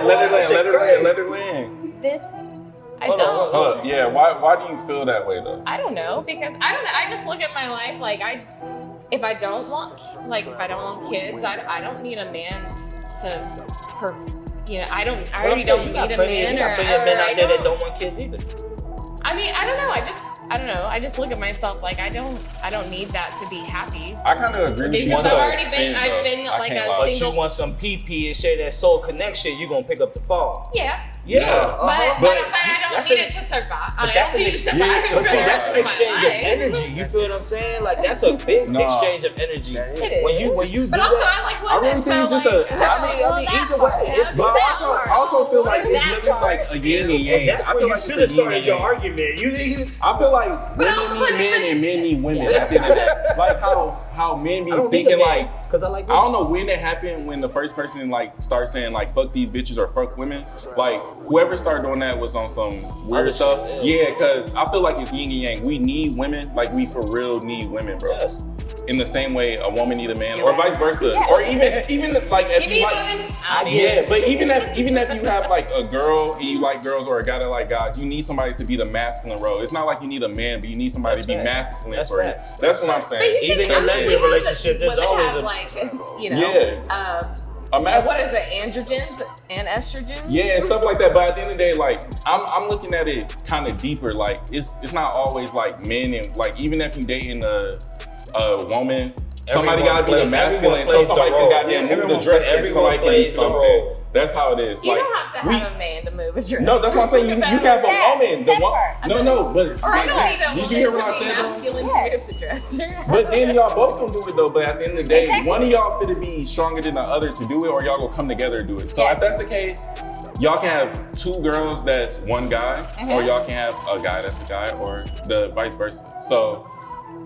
Let her land. This. I don't. Hold up. Yeah, why do you feel that way though? I don't know, because I don't know. I just look at my life like if I don't want kids, I don't need a man I already don't need a man. You got plenty of men out there that don't want kids either. I mean, I don't know. I just look at myself like I don't need that to be happy. I kind of agree with you. Because I've been like a But single. you want some PP and share that soul connection, you gonna pick up the phone. Yeah. Yeah. But I don't need it to survive. But that's an exchange. But see, that's an exchange of energy. You feel what I'm saying? Like that's a big exchange of energy. It When you but do also, that, I like I really women. think it's just I mean, either way, it's But I also feel like it's literally like a yin and yang. That's I when feel you like should have started your argument. I feel like women need men and men need women at the end of that. Like how men be thinking like, because I like I don't know when it happened when the first person like starts saying like fuck these bitches or fuck women. Like whoever started doing that was on some weird stuff. Yeah, because I feel like it's yin and yang. We need women, like we for real need women, bro. Yes. In the same way a woman need a man, or vice versa, or even like if you like, but even if you have like a girl and you like girls, or a guy that like guys, you need somebody to be the masculine role. It's not like you need a man, but you need somebody to be masculine for you. That's what I'm saying. Even in lesbian relationships, there's always a What is it? Androgens and estrogens? Yeah, and stuff like that. But at the end of the day, like I'm looking at it kind of deeper. Like it's not always like men and like even if you dating a woman, somebody gotta be the masculine, so somebody can goddamn move the dress, and somebody can do something. That's how it is. You like, don't have to have a man to move a dress. No, that's what I'm saying. You have a woman. No, but or I don't need a did you hear what I woman to be said? masculine to move the dress. But then y'all both can do it though. But at the end of the day, one of y'all finna be stronger than the other to do it, or y'all gonna come together and do it. So if that's the case, y'all can have two girls that's one guy, or y'all can have a guy that's a guy, or the vice versa. So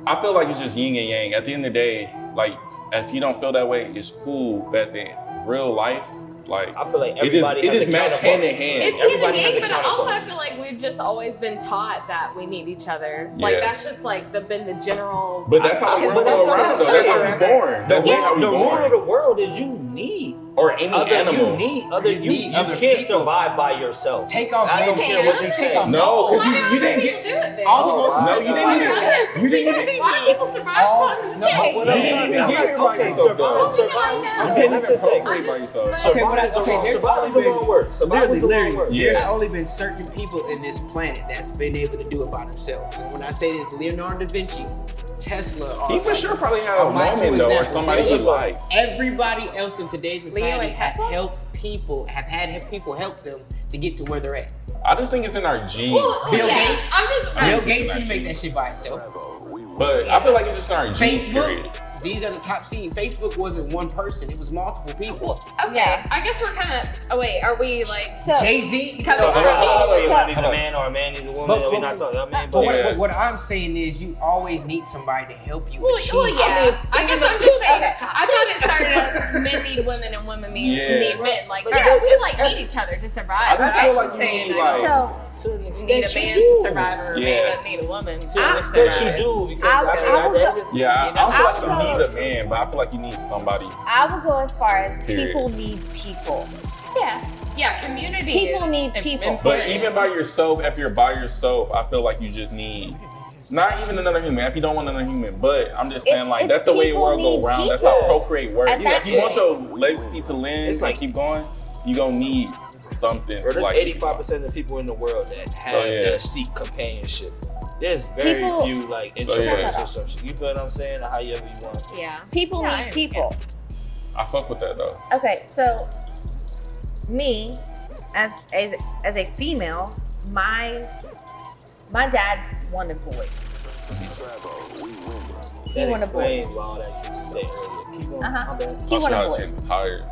I feel like it's just yin and yang. At the end of the day, like if you don't feel that way, it's cool. But in real life, like I feel like everybody it just match hand in hand. It's everybody hand in hand, but also I feel like we've just always been taught that we need each other. Like that's just like been the general. But that's how we're around. That's how we born. That's how we born. The rule of the world is you need. Or any animal. You can't survive by yourself. Take off. I don't care what you say. No, because you didn't get. Do it then? You didn't even. Why do people survive by themselves? You didn't even get here by yourself. Survival is the wrong word. Literally, there's only been certain people in this planet that's been able to do it by themselves. And when I say this, Leonardo da Vinci, Tesla, he for sure probably had a woman though, or somebody he liked. Everybody else in today's society has helped people, have had people help them to get to where they're at. I just think it's in our genes. Bill Gates. Bill Gates didn't make that shit by himself. But I feel like it's just in our genes. Facebook. These are the top seed. Facebook wasn't one person; it was multiple people. Okay, I guess we're kind of. Oh wait, are we like Jay-Z? He's a man or a man is a woman. We're not talking about men. But what I'm saying is, you always need somebody to help you achieve. Well, yeah. I guess I'm just saying. I thought it started as men need women and women need men. Like, we need each other to survive. I just feel like you need like need a man to survive, or a man need a woman. You do because I don't feel like you need a man, but I feel like you need somebody. I would go as far as people need people. Yeah, community. People need people. But even by yourself, if you're by yourself, I feel like you just need not even another human. If you don't want another human, but I'm just saying like that's the way the world go around. That's how procreate works. If you want your legacy to live and keep going, you gonna need something. Bro, there's 85% of the people in the world that seek companionship. There's very few like introverts or some shit. You feel what I'm saying? Or however you want. Yeah. People need people. I fuck with that though. Okay, so me as a female, my dad wanted boys. He wanted boys. All that you just said earlier. He wanted boys. Tired.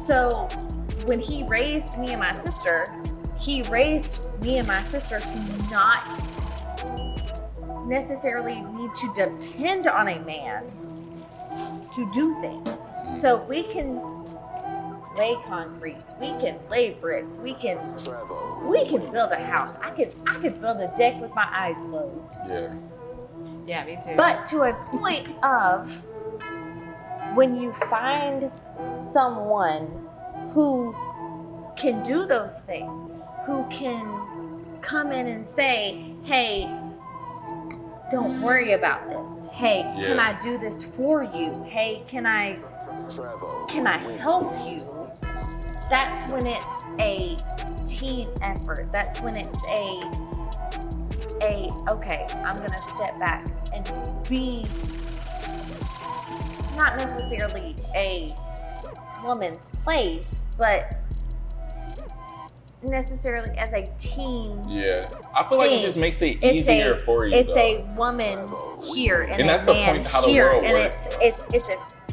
So when he raised me and my sister, he raised me and my sister to not necessarily need to depend on a man to do things. So we can lay concrete, we can lay brick, we can build a house. I could build a deck with my eyes closed. Yeah, me too. But to a point of when you find someone who can do those things, who can come in and say, hey, don't worry about this. Hey, can I do this for you? Hey, can I help you? That's when it's a team effort. That's when it's okay, I'm gonna step back and be not necessarily a woman's place, but necessarily as a team. I feel like it just makes it easier for you. It's a woman here and that's a the man point how the here, world and works.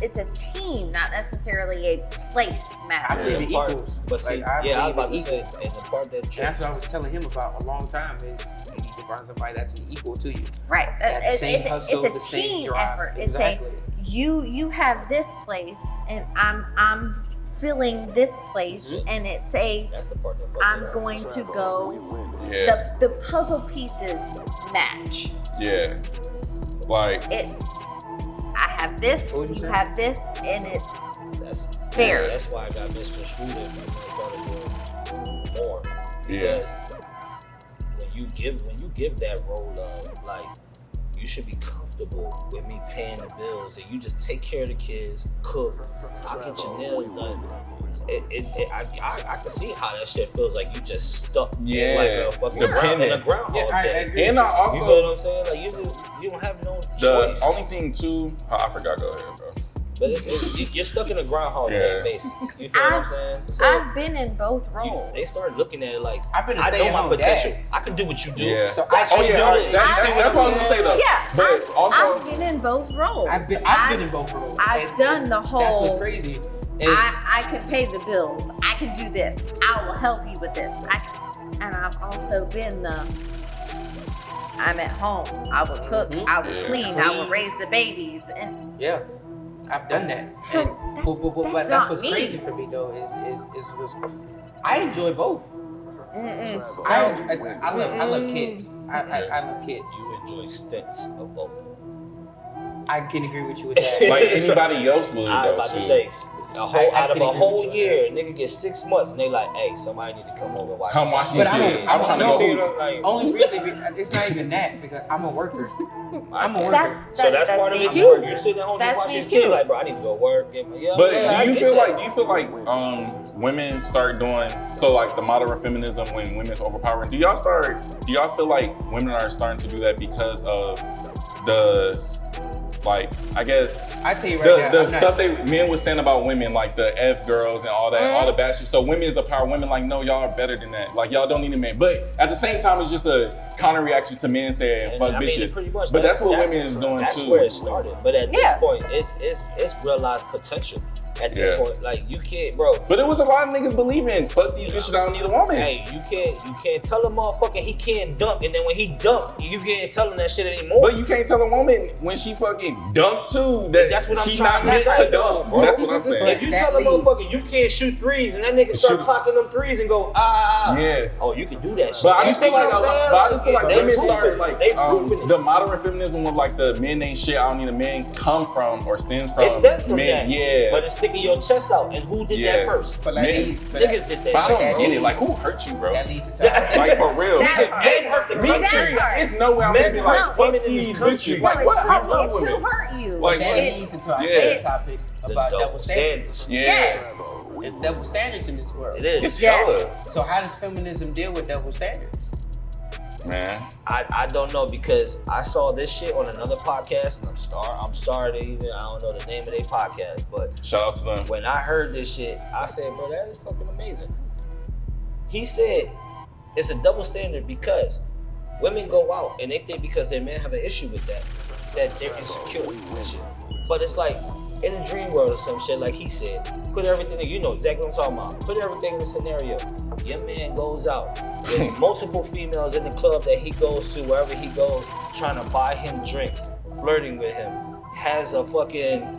it's a team, not necessarily a place matter. I believe in equals. But see, I was about to say, and the part that that's what I was telling him about a long time is you need to find somebody that's an equal to you. Right. The same hustle, it's the a same team drive. effort. Exactly. It's you have this place and I'm filling this place, and it's that's the part that I'm going to go. The puzzle pieces match. Like it's I have this, you have this, and it's there. That's why I got misconstrued and started doing more. Because when you give that role of like should be comfortable with me paying the bills and you just take care of the kids, cook, I'll get your nails done. I can see how that shit feels like you just stuck in like a fucking in a groundhog day. And I also, you know what I'm saying? Like you don't have no choice. The only thing too, I forgot. Go ahead, bro. But you're stuck in a groundhog day, basically. You feel what I'm saying? So I've been in both roles. they start looking at it like, I've been a I know my potential. dad. I can do what you do. Yeah. So I should do this. That's what I was gonna say though. Yeah, But also, I've been in both roles. I've been in both roles. I've done the whole. That's what's crazy. I can pay the bills. I can do this. I will help you with this. And I've also been I'm at home. I will cook. I will clean. I will raise the babies. And yeah, I've done that. So But that's what's crazy for me though. Is I enjoy both. I love kids. I love kids. You enjoy stints of both. I can agree with you with that. like anybody else would I though was about too. to say, out of can a agree whole with you year, nigga get 6 months, and they like, hey, somebody need to come over and watch. Come watch But this I kid. don't- I'm trying to know. go. Like, Only reason it's not even that because I'm a worker. I'm a worker. so that's part of me it too. too. You're sitting at home That's just me watching your kid, too. like, bro, I need to go work. But I do you get feel that. like women start doing so like the modern feminism when women's overpowering? Do y'all feel like women are starting to do that because of the like I guess I tell you right now, the stuff men was saying about women, like the F girls and all that, all the bad shit. So women is a power. Women like, no, y'all are better than that. Like y'all don't need a man. But at the same time, it's just a counter reaction to men saying fuck bitches. Pretty much, but that's what women is doing that's too. Where it started. But at this point, it's realized potential. At this point, like you can't, bro. But there was a lot of niggas believing fuck these bitches. I don't need a woman. Hey, you can't tell a motherfucker he can't dunk, and then when he dunk, you can't tell him that shit anymore. But you can't tell a woman when she fucking dunk too that's what I'm she trying not to meant say, to dunk. bro. That's what I'm saying. If you tell a motherfucker you can't shoot threes, and that nigga start clocking them threes and go yeah. oh, you can do that shit. But I just feel like they women proving start it. like They proving it. the modern feminism of like the men ain't shit. I don't need a man come from or stems from. It stems from men. that. Yeah. But it's sticking your chest out, and who did that first? But like Man. Niggas did that But I shit. don't get it. Like who hurt you, bro? That leads to Like for real. That part. Men hurt the Me country. too. It's no way I'm gonna be Men like hurt fuck women in this these country. bitches. Like what? I love It's women. who hurt you. Like that what? leads into our Yeah. second topic The about double standards. Yeah. Yes. It's double standards in this world. It is. It's Yes. hella. So how does feminism deal with double standards? Man. I don't know because I saw this shit on another podcast, and I'm sorry to even, I don't know the name of their podcast, but Shout out to them. when I heard this shit, I said, bro, that is fucking amazing. He said it's a double standard because women go out and they think because their men have an issue with that they're insecure and shit. But it's like in a dream world or some shit, like he said, put everything in, you know exactly what I'm talking about. Put everything in the scenario. Your man goes out. There's multiple females in the club that he goes to, wherever he goes, trying to buy him drinks, flirting with him, has a fucking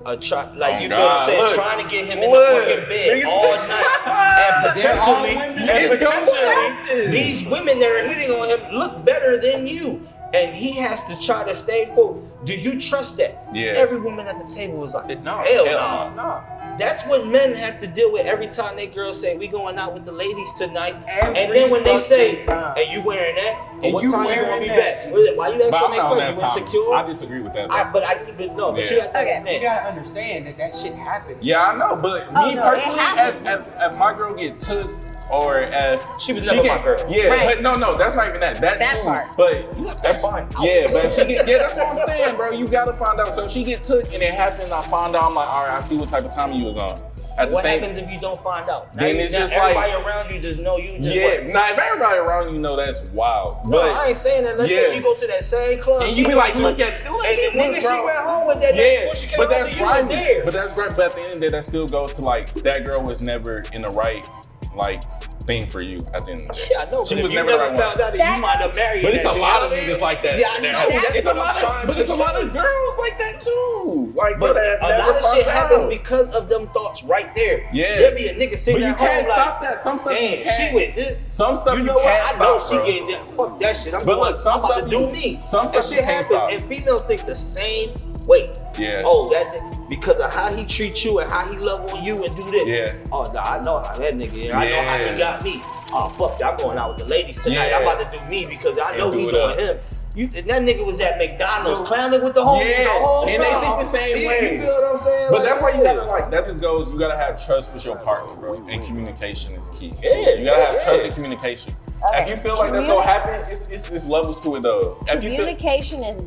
you feel what I'm saying? Look. Trying to get him in the fucking bed all night. And potentially, these women that are hitting on him look better than you. And he has to try to stay full. Do you trust that? Yeah. Every woman at the table was like, No. hell Hell no. No. That's what men have to deal with every time they girls say, we going out with the ladies tonight. Every and then when they say, fucking time. and you wearing that? And what you time you wearing gonna be that. back? Why you But asking I'm that not on question? that You topic. insecure? I disagree with that. though. But you have to Okay. understand. You gotta understand that shit happens. Yeah, I know, but me no, personally, it happens. if my girl get took, or if She was never my girl. Yeah, Right. but no, that's not even that. That That too, part. But You have to that's find out. Yeah, but if she get, that's what I'm saying, bro. You gotta find out. So if she get took and it happened, I find out. I'm like, all right, I see what type of time you was on. At the What same, happens if you don't find out? Then Now it's now just everybody like- around you just know you just Yeah, what? now if everybody around you know that's wild. No, But I ain't saying that. Let's say yeah. you go to that same club. and you be like, look at and the look, nigga she bro. went home with that night before she came but home that's to you was right. there. But that's great. But at the end of the day, that still goes to like that girl was never in the right like thing for you at the end of the day. Yeah, I know. She But was if you never the never right found one. out that you might have married. But it's that a you lot know of what I mean? niggas like that. Yeah, I know. That's it's what a I'm lot trying of, but to it's a lot say. of girls like that too. Like, But that a never lot of shit found happens out. because of them thoughts right there. Yeah. There'll be a nigga But sitting you at home can't like, stop that. Some stuff you damn, can't. she went this. Some stuff You you know what? can't I know stop, she bro. getting that. Fuck that shit. I'm But look, some I'm about stuff to you- do me. some That stuff shit you can't happens, stop. and females think the same way. Yeah. Oh, that because of how he treats you and how he love on you and do this. Yeah. Oh, nah, I know how that nigga is. I know how Yeah. he got me. Oh, fuck that. I'm going out with the ladies tonight. Yeah. I'm about to do me because I know And he do it doing up. him. that nigga was at McDonald's clowning with the homies the whole time. And they think the same way. You feel what I'm saying? But that's why you gotta that just goes. You gotta have trust with your partner, bro. And communication is key. Yeah, you gotta have trust and communication. Okay. If you feel like that's gonna happen, it's levels to it though. If you feel, Communication is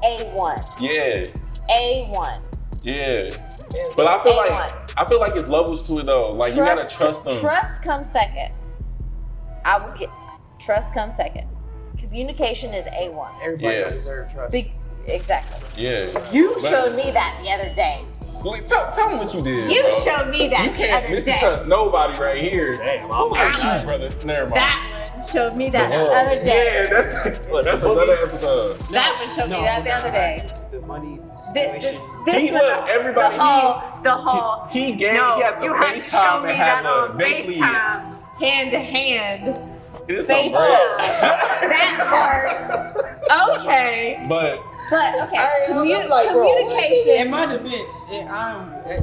A1. yeah, A1. yeah. But I feel like it's levels to it though. Like you gotta trust them. Trust comes second. Trust comes second. Communication is A1. Everybody don't deserve trust. Exactly. Yeah. You showed me that the other day. Tell me what you did. You bro. showed me that You the can't other day. mistrust nobody right here. Damn, Who like you, brother? Never mind. That one showed me that the other day. Yeah, that's another episode. That one showed me that the other day. The money situation. Everybody. The whole. He had the you have to show FaceTime me and have that a on basically. FaceTime, hand to hand. It's some FaceTime. bread. That part. Okay. But okay. In Communication. my defense,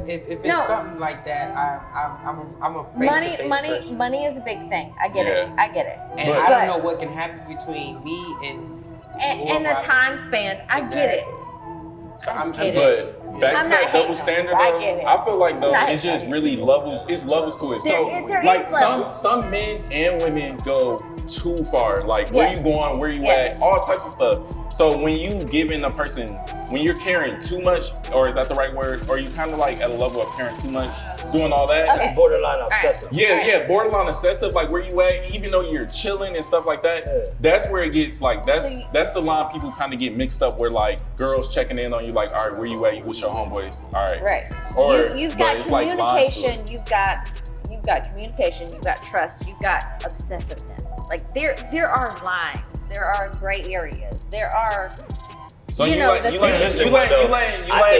if it's something like that, I'm a face-to-face person. Money is a big thing. I get it. And I don't know what can happen between me and the time span. I get it. So I'm back I'm to that not double hating. standard, I though, get it. I feel like though Not it's just hating. really levels. It's levels to it. So There like is levels. some men and women go too far. Like where Yes. you going, where you Yes. at, all types of stuff. So when you giving a person, when you're caring too much, or is that the right word? Or you kind of like at a level of caring too much, doing all that. Okay. Borderline obsessive. Yeah, borderline obsessive, like where you at, even though you're chilling and stuff like that, that's where it gets like, that's the line people kind of get mixed up where like girls checking in on you like, all right, where you at, what's your homeboys, all right. Right. Or You've but got it's like lines to it. communication. You've got communication. You've got trust. You've got obsessiveness. Like there are lines. There are gray areas. There are. So you you know, let the you thing- let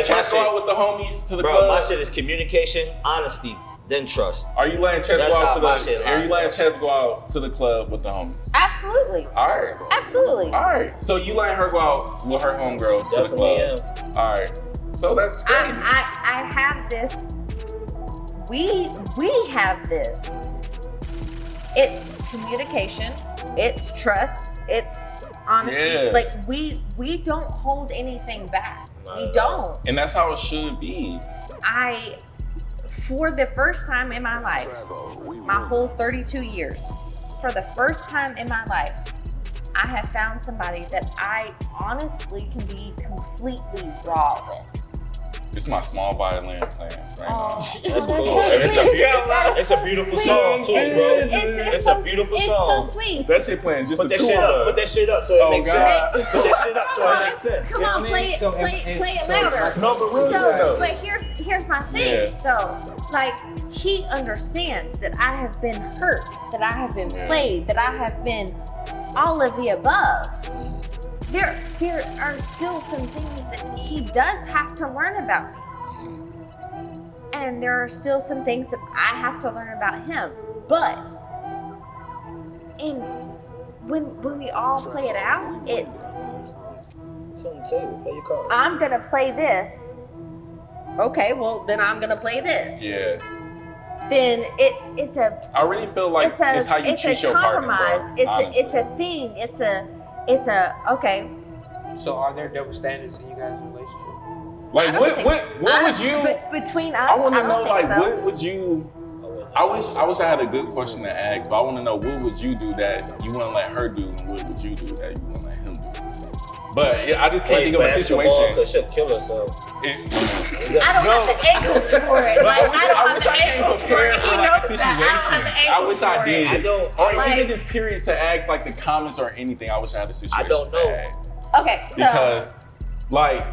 Chess go out with the homies to the Bro, club? my shit is communication, honesty, then trust. Are you letting Chess That's go out how to my the shit Are you lies, letting Chess go out to the club with the homies? Absolutely. All right. Absolutely. All right. So you letting her go out with her homegirls to the Definitely club? All right. So that's great. I have this. We have this. It's communication. It's trust. It's honesty. Yeah. Like we don't hold anything back. We No. don't. And that's how it should be. For the first time in my life, my whole 32 years, for the first time in my life, I have found somebody that I honestly can be completely raw with. It's my small violin playing right now. That's so cool. And sweet. it's a beautiful Sweet. song too, bro. It's a so- beautiful it's song. so sweet. That shit playing just Put the that two shit of up. us. Put that shit up so it Oh, makes God. sense. Put that shit up so it makes sense. Come on, play it, So, play it so, louder. No, but really So, though. but here's my thing though. Like he understands that I have been hurt, that I have been played, that I have been all of the above. There are still some things that he does have to learn about me. And there are still some things that I have to learn about him. But when we all play it out, it's It's on the table. Play your card. I'm gonna play this. Okay, well then I'm gonna play this. Yeah. Then it's a I really feel like it's how you it's treat a your partner, compromise. bro. It's a thing. It's a okay. So are there double standards in you guys' relationship? Like what would you But between us, I want to don't know think like so. what would you I wish I had a good question to ask, but I want to know what would you do that you wouldn't let her do, and what would you do that you wouldn't let him do? But yeah, I just can't think of a situation. Cause she'll kill herself. I don't have the angles for it. Like I wish don't I have came the angles for prepared it. for He like a knows that. I don't have situation. the I angles wish I for did. it. I don't. Or Like- even this period to ask like the comments or anything. I wish I had a situation don't know. to ask. Okay, so Because like,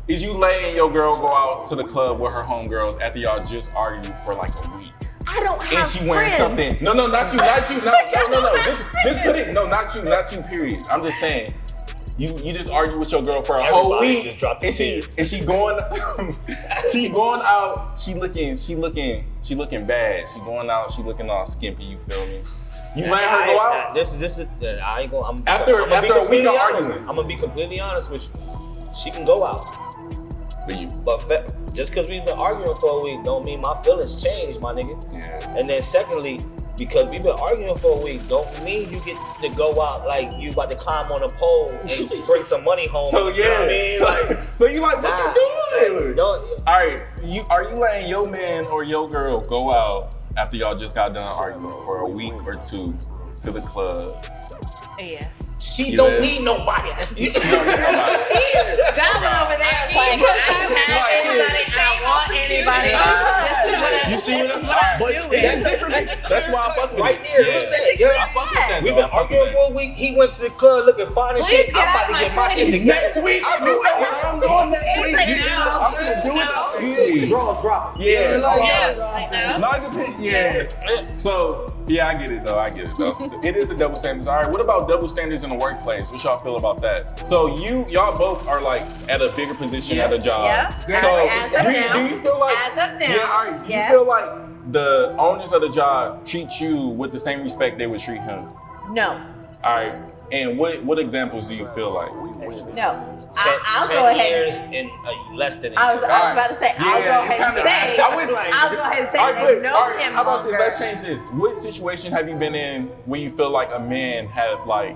is you letting your girl go out to the club with her homegirls after y'all just argued for like a week? I don't have And she wearing friends. something. No, not you. No. This put it. No, not you. Period. I'm just saying. You just argue with your girl for a whole Everybody week, just dropped and the she going out. She looking bad. She going out. She looking all skimpy. You feel me? You let her go out. This is I ain't gonna. After a week of honest. arguing. I'm gonna be completely honest with you. She can go out, but just because we've been arguing for a week don't mean my feelings changed, my nigga. Yeah. And then secondly, Because we've been arguing for a week. Don't mean you get to go out like you about to climb on a pole and bring some money home. So you know what I mean? so you like what you doing? Don't. All right, are you letting your man or your girl go out after y'all just got done arguing for a week or two to the club? Yes. She don't need nobody. That one over there is like, I don't have anybody, I want anybody. You see what I'm doing. It's different. That's why I fuck with Right it. there, look at that. Yeah, I fuck with that. We've though. been I fuck with arguing that. for a week. He went to the club looking fine and Please shit. get I'm about out to my get my face. shit together. Next week, you know where I'm going next week. You see what I'm gonna do it? Draw drop. Yeah. Yeah. Not depend. Yeah. So yeah, I get it though. It is a double standard. All right. What about double standards in the workplace? What y'all feel about that? So y'all both are like at a bigger position at a job. Yeah. So As of now. do you feel like As of now. Yeah. All right. Do you Yes. feel like the owners of the job treat you with the same respect they would treat him? No. All right. And what examples do you feel like? No. 10 I'll go ahead. years and less than a I was year. about to say, I'll go it's ahead and kinda- say, I was- I'll go ahead and say, All right, they but, know all right, him how about this? longer. Let's change this. What situation have you been in where you feel like a man have like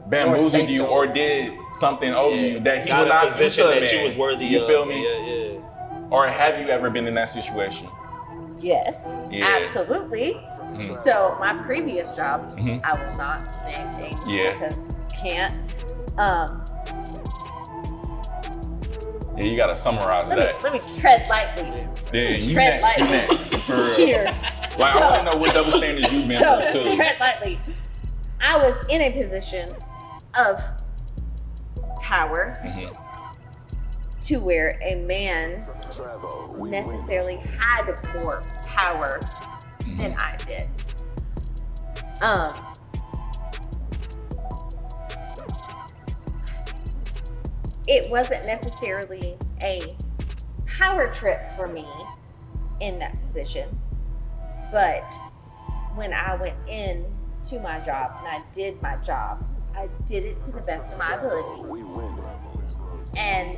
bamboozled you or did something over you that he Got would a not do position to a that you man? was worthy You of. feel me? Yeah. Or have you ever been in that situation? Yes, Yeah. absolutely. Mhm. So my previous job, Mhm. I will not name names Yeah. because can't. Yeah, you gotta summarize that. Let me tread lightly. Then you tread next, you lightly. next. For real. Here. Like, I So- wanna know what double standards you've been So through too. tread lightly. I was in a position of power Mhm. to where a man necessarily had more power than I did. It wasn't necessarily a power trip for me in that position, but when I went in to my job and I did my job, I did it to the best of my ability. And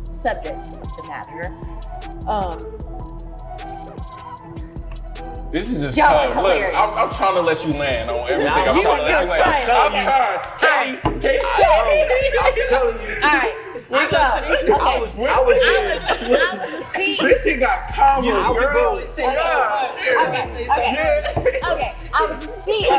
the subjects of the matter, This is just Y'all tough. are Look, hilarious. I'm trying to let you land on everything. I'm You trying to let you land. trying. I'm trying. Katie, I'm telling you. all right, let's go. Okay. I was here. I was a seat. this shit got calmer, Yeah, I would girl. go- Okay, I was a CEO. I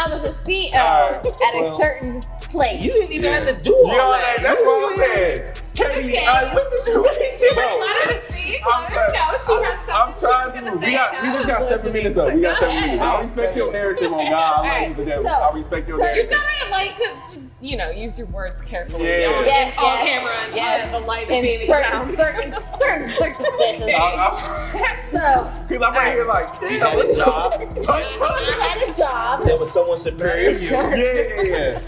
was a CEO Alright, at a well. certain place. You didn't even have to do all Yeah, that. that's what I'm saying. Katie, Okay. what's the situation, bro? Let her speak. Let her know. She had I'm something trying she to. was We gonna say. just got 7 minutes though. We got 7 minutes. I respect your narrative on God. I love you to death. So- I respect your so You narrative. gotta like to, use your words carefully. Yeah. On, Yes, on yes, camera and yes. the lights In beaming certain down. circumstances. So Because I'm right here like, You had a job. I had a job There was someone superior to you. Yeah.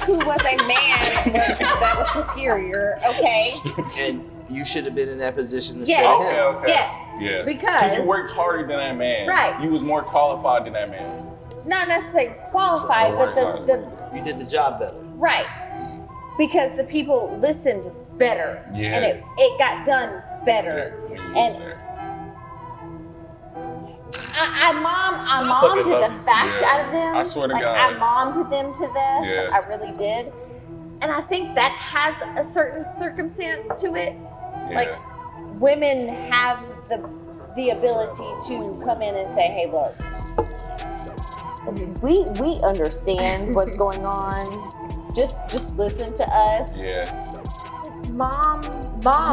who was a man that was superior. Okay. And you should have been in that position instead Yes. of him. Okay. Yes. Yeah. Because you worked harder than that man. Right. You was more qualified than that man. not necessarily qualified, but the You did the job better. right. Because the people listened better. Yeah. And it got done better. When you was And there. I mommed fucking the love you. fact Yeah. out of them. I swear to like, God. I mommed them to death. Yeah. I really did. And I think that has a certain circumstance to it. Yeah. Like women have the ability to come in and say, "Hey, look, we understand what's going on. Just listen to us." Yeah. Mom,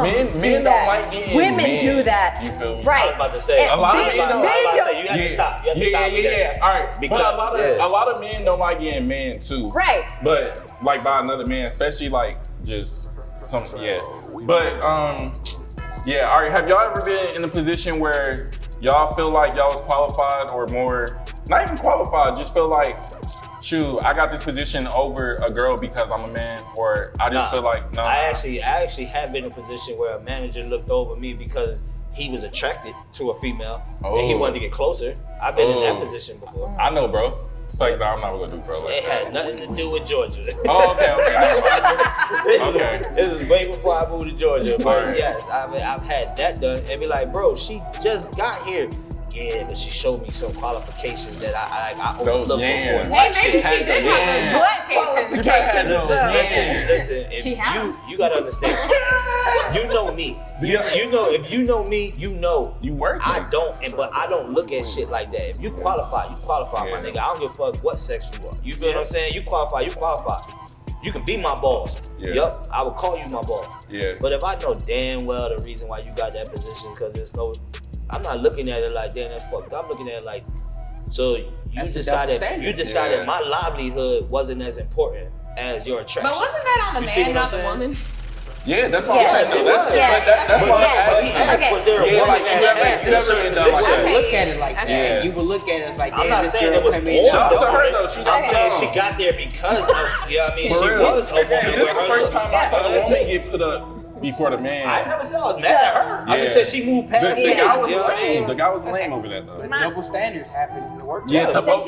Men do don't that. like getting Women men. do that. You feel me? Right. I was about to say. A lot of Men- men don't. men You have to stop. You have to stop with that. Yeah. All right. Because- but a lot of men don't like getting men too. Right. But like by another man, especially like just some But yeah, all right. Have y'all ever been in a position where y'all feel like y'all was qualified or more not even qualified, just feel like shoot, I got this position over a girl because I'm a man, or I just feel like no. I actually have been in a position where a manager looked over me because he was attracted to a female and he Oh. wanted to get closer. I've been in that Oh. position before. I know, bro. It's like no, I'm not gonna do bro like It that. had nothing to do with Georgia. Oh, okay. I get it. Okay. This is way before I moved to Georgia. But yes, I've had that done and be like, bro, she just got here. Yeah, but she showed me some qualifications that I overlooked before. Hey, maybe she did have those qualifications. Listen, you gotta understand. You know me. You know, if you know me, you know. You work. I don't, but I don't look at shit like that. If you qualify, my nigga. I don't give a fuck what sex you are. You feel what I'm saying? You qualify. You can be my boss. Yeah. Yup, I will call you my boss. Yeah. But if I know damn well the reason why you got that position, because there's no, I'm not looking at it like, damn, that's fucked up. I'm looking at it like, so you decided my livelihood wasn't as important as your attraction. But wasn't that on the man, not the woman? Yeah, that's what I'm saying. That's why I'm asking. Was there a woman Look at it like that. You would look at it as like, I'm not saying it was shout out to her though. I'm saying she got there because of, you know what I mean? She was a woman. This is the first time I saw a woman get put up before the man. I never said I was mad at her. I just said she moved past the guy was lame. The guy was lame over that though. But double standards happen in the workplace. Yeah, to both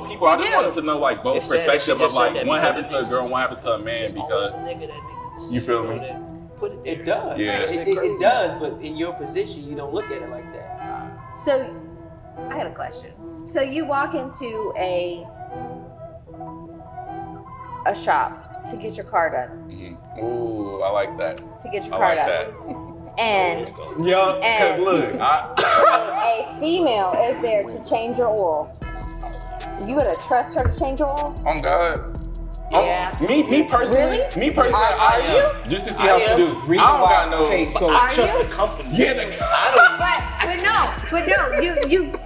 people. I just wanted to know like both perspective of like one happened to a girl, one happened to a man because you feel me? It does. Yeah. It does, but in your position, you don't look at it like that. So, I got a question. So you walk into a shop to get your car done. Mm-hmm. Ooh, I like that. To get your car done. And because look, a female is there to change your oil. You gonna trust her to change your oil? Oh God. Yeah. Me personally, Are you? just to see how she do. I don't got no. I trust the company. Yeah, But no,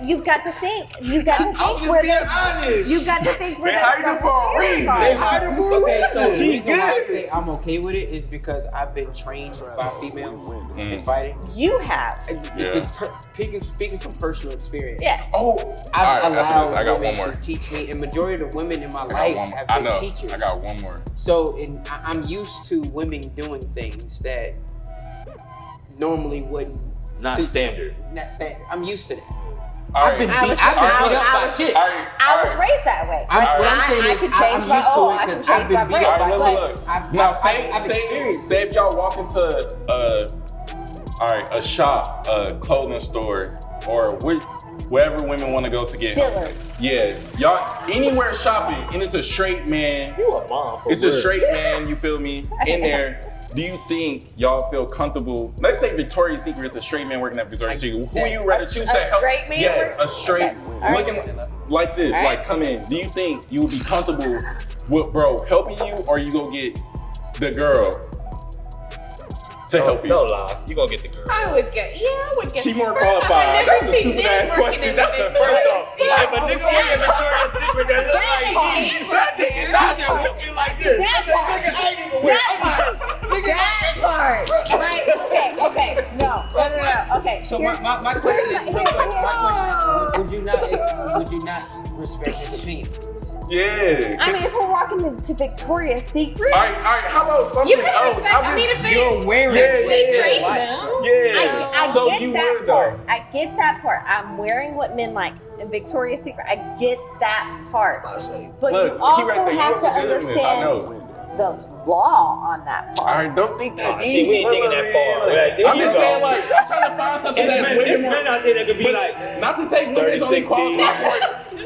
you've got to think. You've got to think where they're honest. You've got to think where they hired her for a reason. They hired her for a reason. So the reason why I say I'm okay with it is because I've been trained by females in fighting. You have. Speaking from personal experience. Yes. Oh, I've right, allowed I got women one more. to teach me, and majority of the women in my life have been teachers. I got one more. So I'm used to women doing things that normally wouldn't. Not standard. I'm used to that. I've been beat up by chicks. I was raised that way. What I'm saying is, I'm used to it because I've been beat up by chicks. Now, say if y'all walk into a shop, a clothing store, or wherever women want to go to get Dillard's. Yeah, y'all anywhere shopping, and it's a straight man. You a mom for It's a straight man. You feel me? In there. Do you think y'all feel comfortable? Let's say Victoria's Secret is a straight man working at Victoria's Secret. Who you rather choose to help? Straight man? Yes, a straight looking like this. All right. Like come in. Do you think you would be comfortable with bro helping you, or you go get the girl to help you? No lie, you gonna get the girl. I would get. She more First off, qualified. I've That's never a seen stupid men ass working question. in That's the the first off. Victoria's If a nigga work at Victoria's Secret that look like me, that nigga not just looking like this. Nigga ain't even wear That part. Right. Okay. No. Okay. So my question is, would you not respect his opinion? Yeah. I mean, if we're walking into Victoria's Secret, All right. How about something You can else? respect. I mean, if You're wearing they yeah, train like- them. Yeah. I So get you that would part. though. I get that part. I'm wearing what men like in Victoria's Secret. I get that part. But Look, you he also right there. have You to legitimate. I understand know. the law on that part. All right, don't think that See, we ain't thinking that far. Right, there I'm you just go. saying, like, I'm trying to find something that It's women men out there that could be like, not to say women only 30, qualified to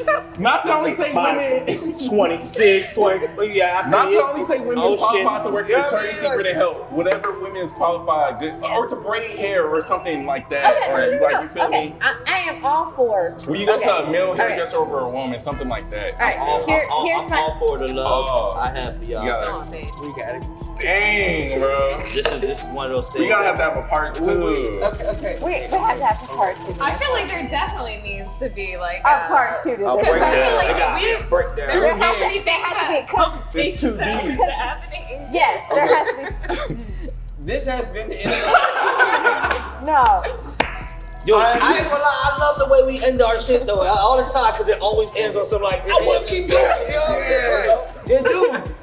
work. Not to only say women. 26, 20. Yeah, I see Not it. to only say women Oh, is qualified shit. to work in Victoria's Secret and help. Whatever women is qualified, good, or to braid hair or something like that. Or like you feel me? I am all for. When you go to a male Okay. hairdresser over a woman, something like that. All right. Here's I'm my. all for the love Oh. I have for y'all. You gotta- We got it. Dang, bro. This is one of those things. We gotta have to have a part two. Okay. We have to have a part two. I feel like there definitely needs to be like a part two to this. Because I feel like They got we breakdown. there's so many things has to be a that conversations It's too that deep. are happening. Yes, there has to be. This has been the end of the No. Yo, I ain't gonna lie, I love the way we end our shit though, all the time, because it always ends on something like, I wanna keep doing it.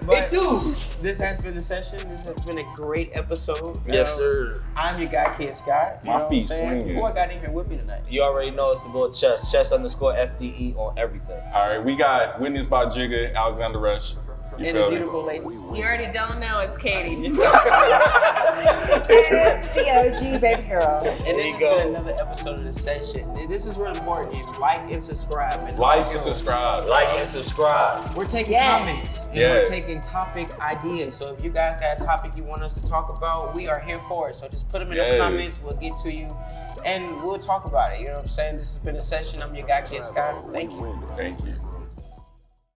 It do. This has been the session. This has been a great episode. Yes, sir. I'm your guy, Kid Scott. You My know feet what I'm saying? swinging. Who I got in here with me tonight? You already know it's the boy Chess_FDE on everything. All right, we got Witness by Jigga, Alexander Rush. You And feel the me? beautiful ladies. You already don't know it's Katie. And it's the OG baby girl. And this has been another episode of the session. And this is really important. Like and subscribe. And Like and also, subscribe. Like and subscribe. We're taking Yes. comments and Yes. we're taking topic ideas. So if you guys got a topic you want us to talk about, we are here for it. So just put them in the Yes. comments. We'll get to you and we'll talk about it. You know what I'm saying? This has been a session. I'm your guy, Kid Scott. Thank you. Thank you.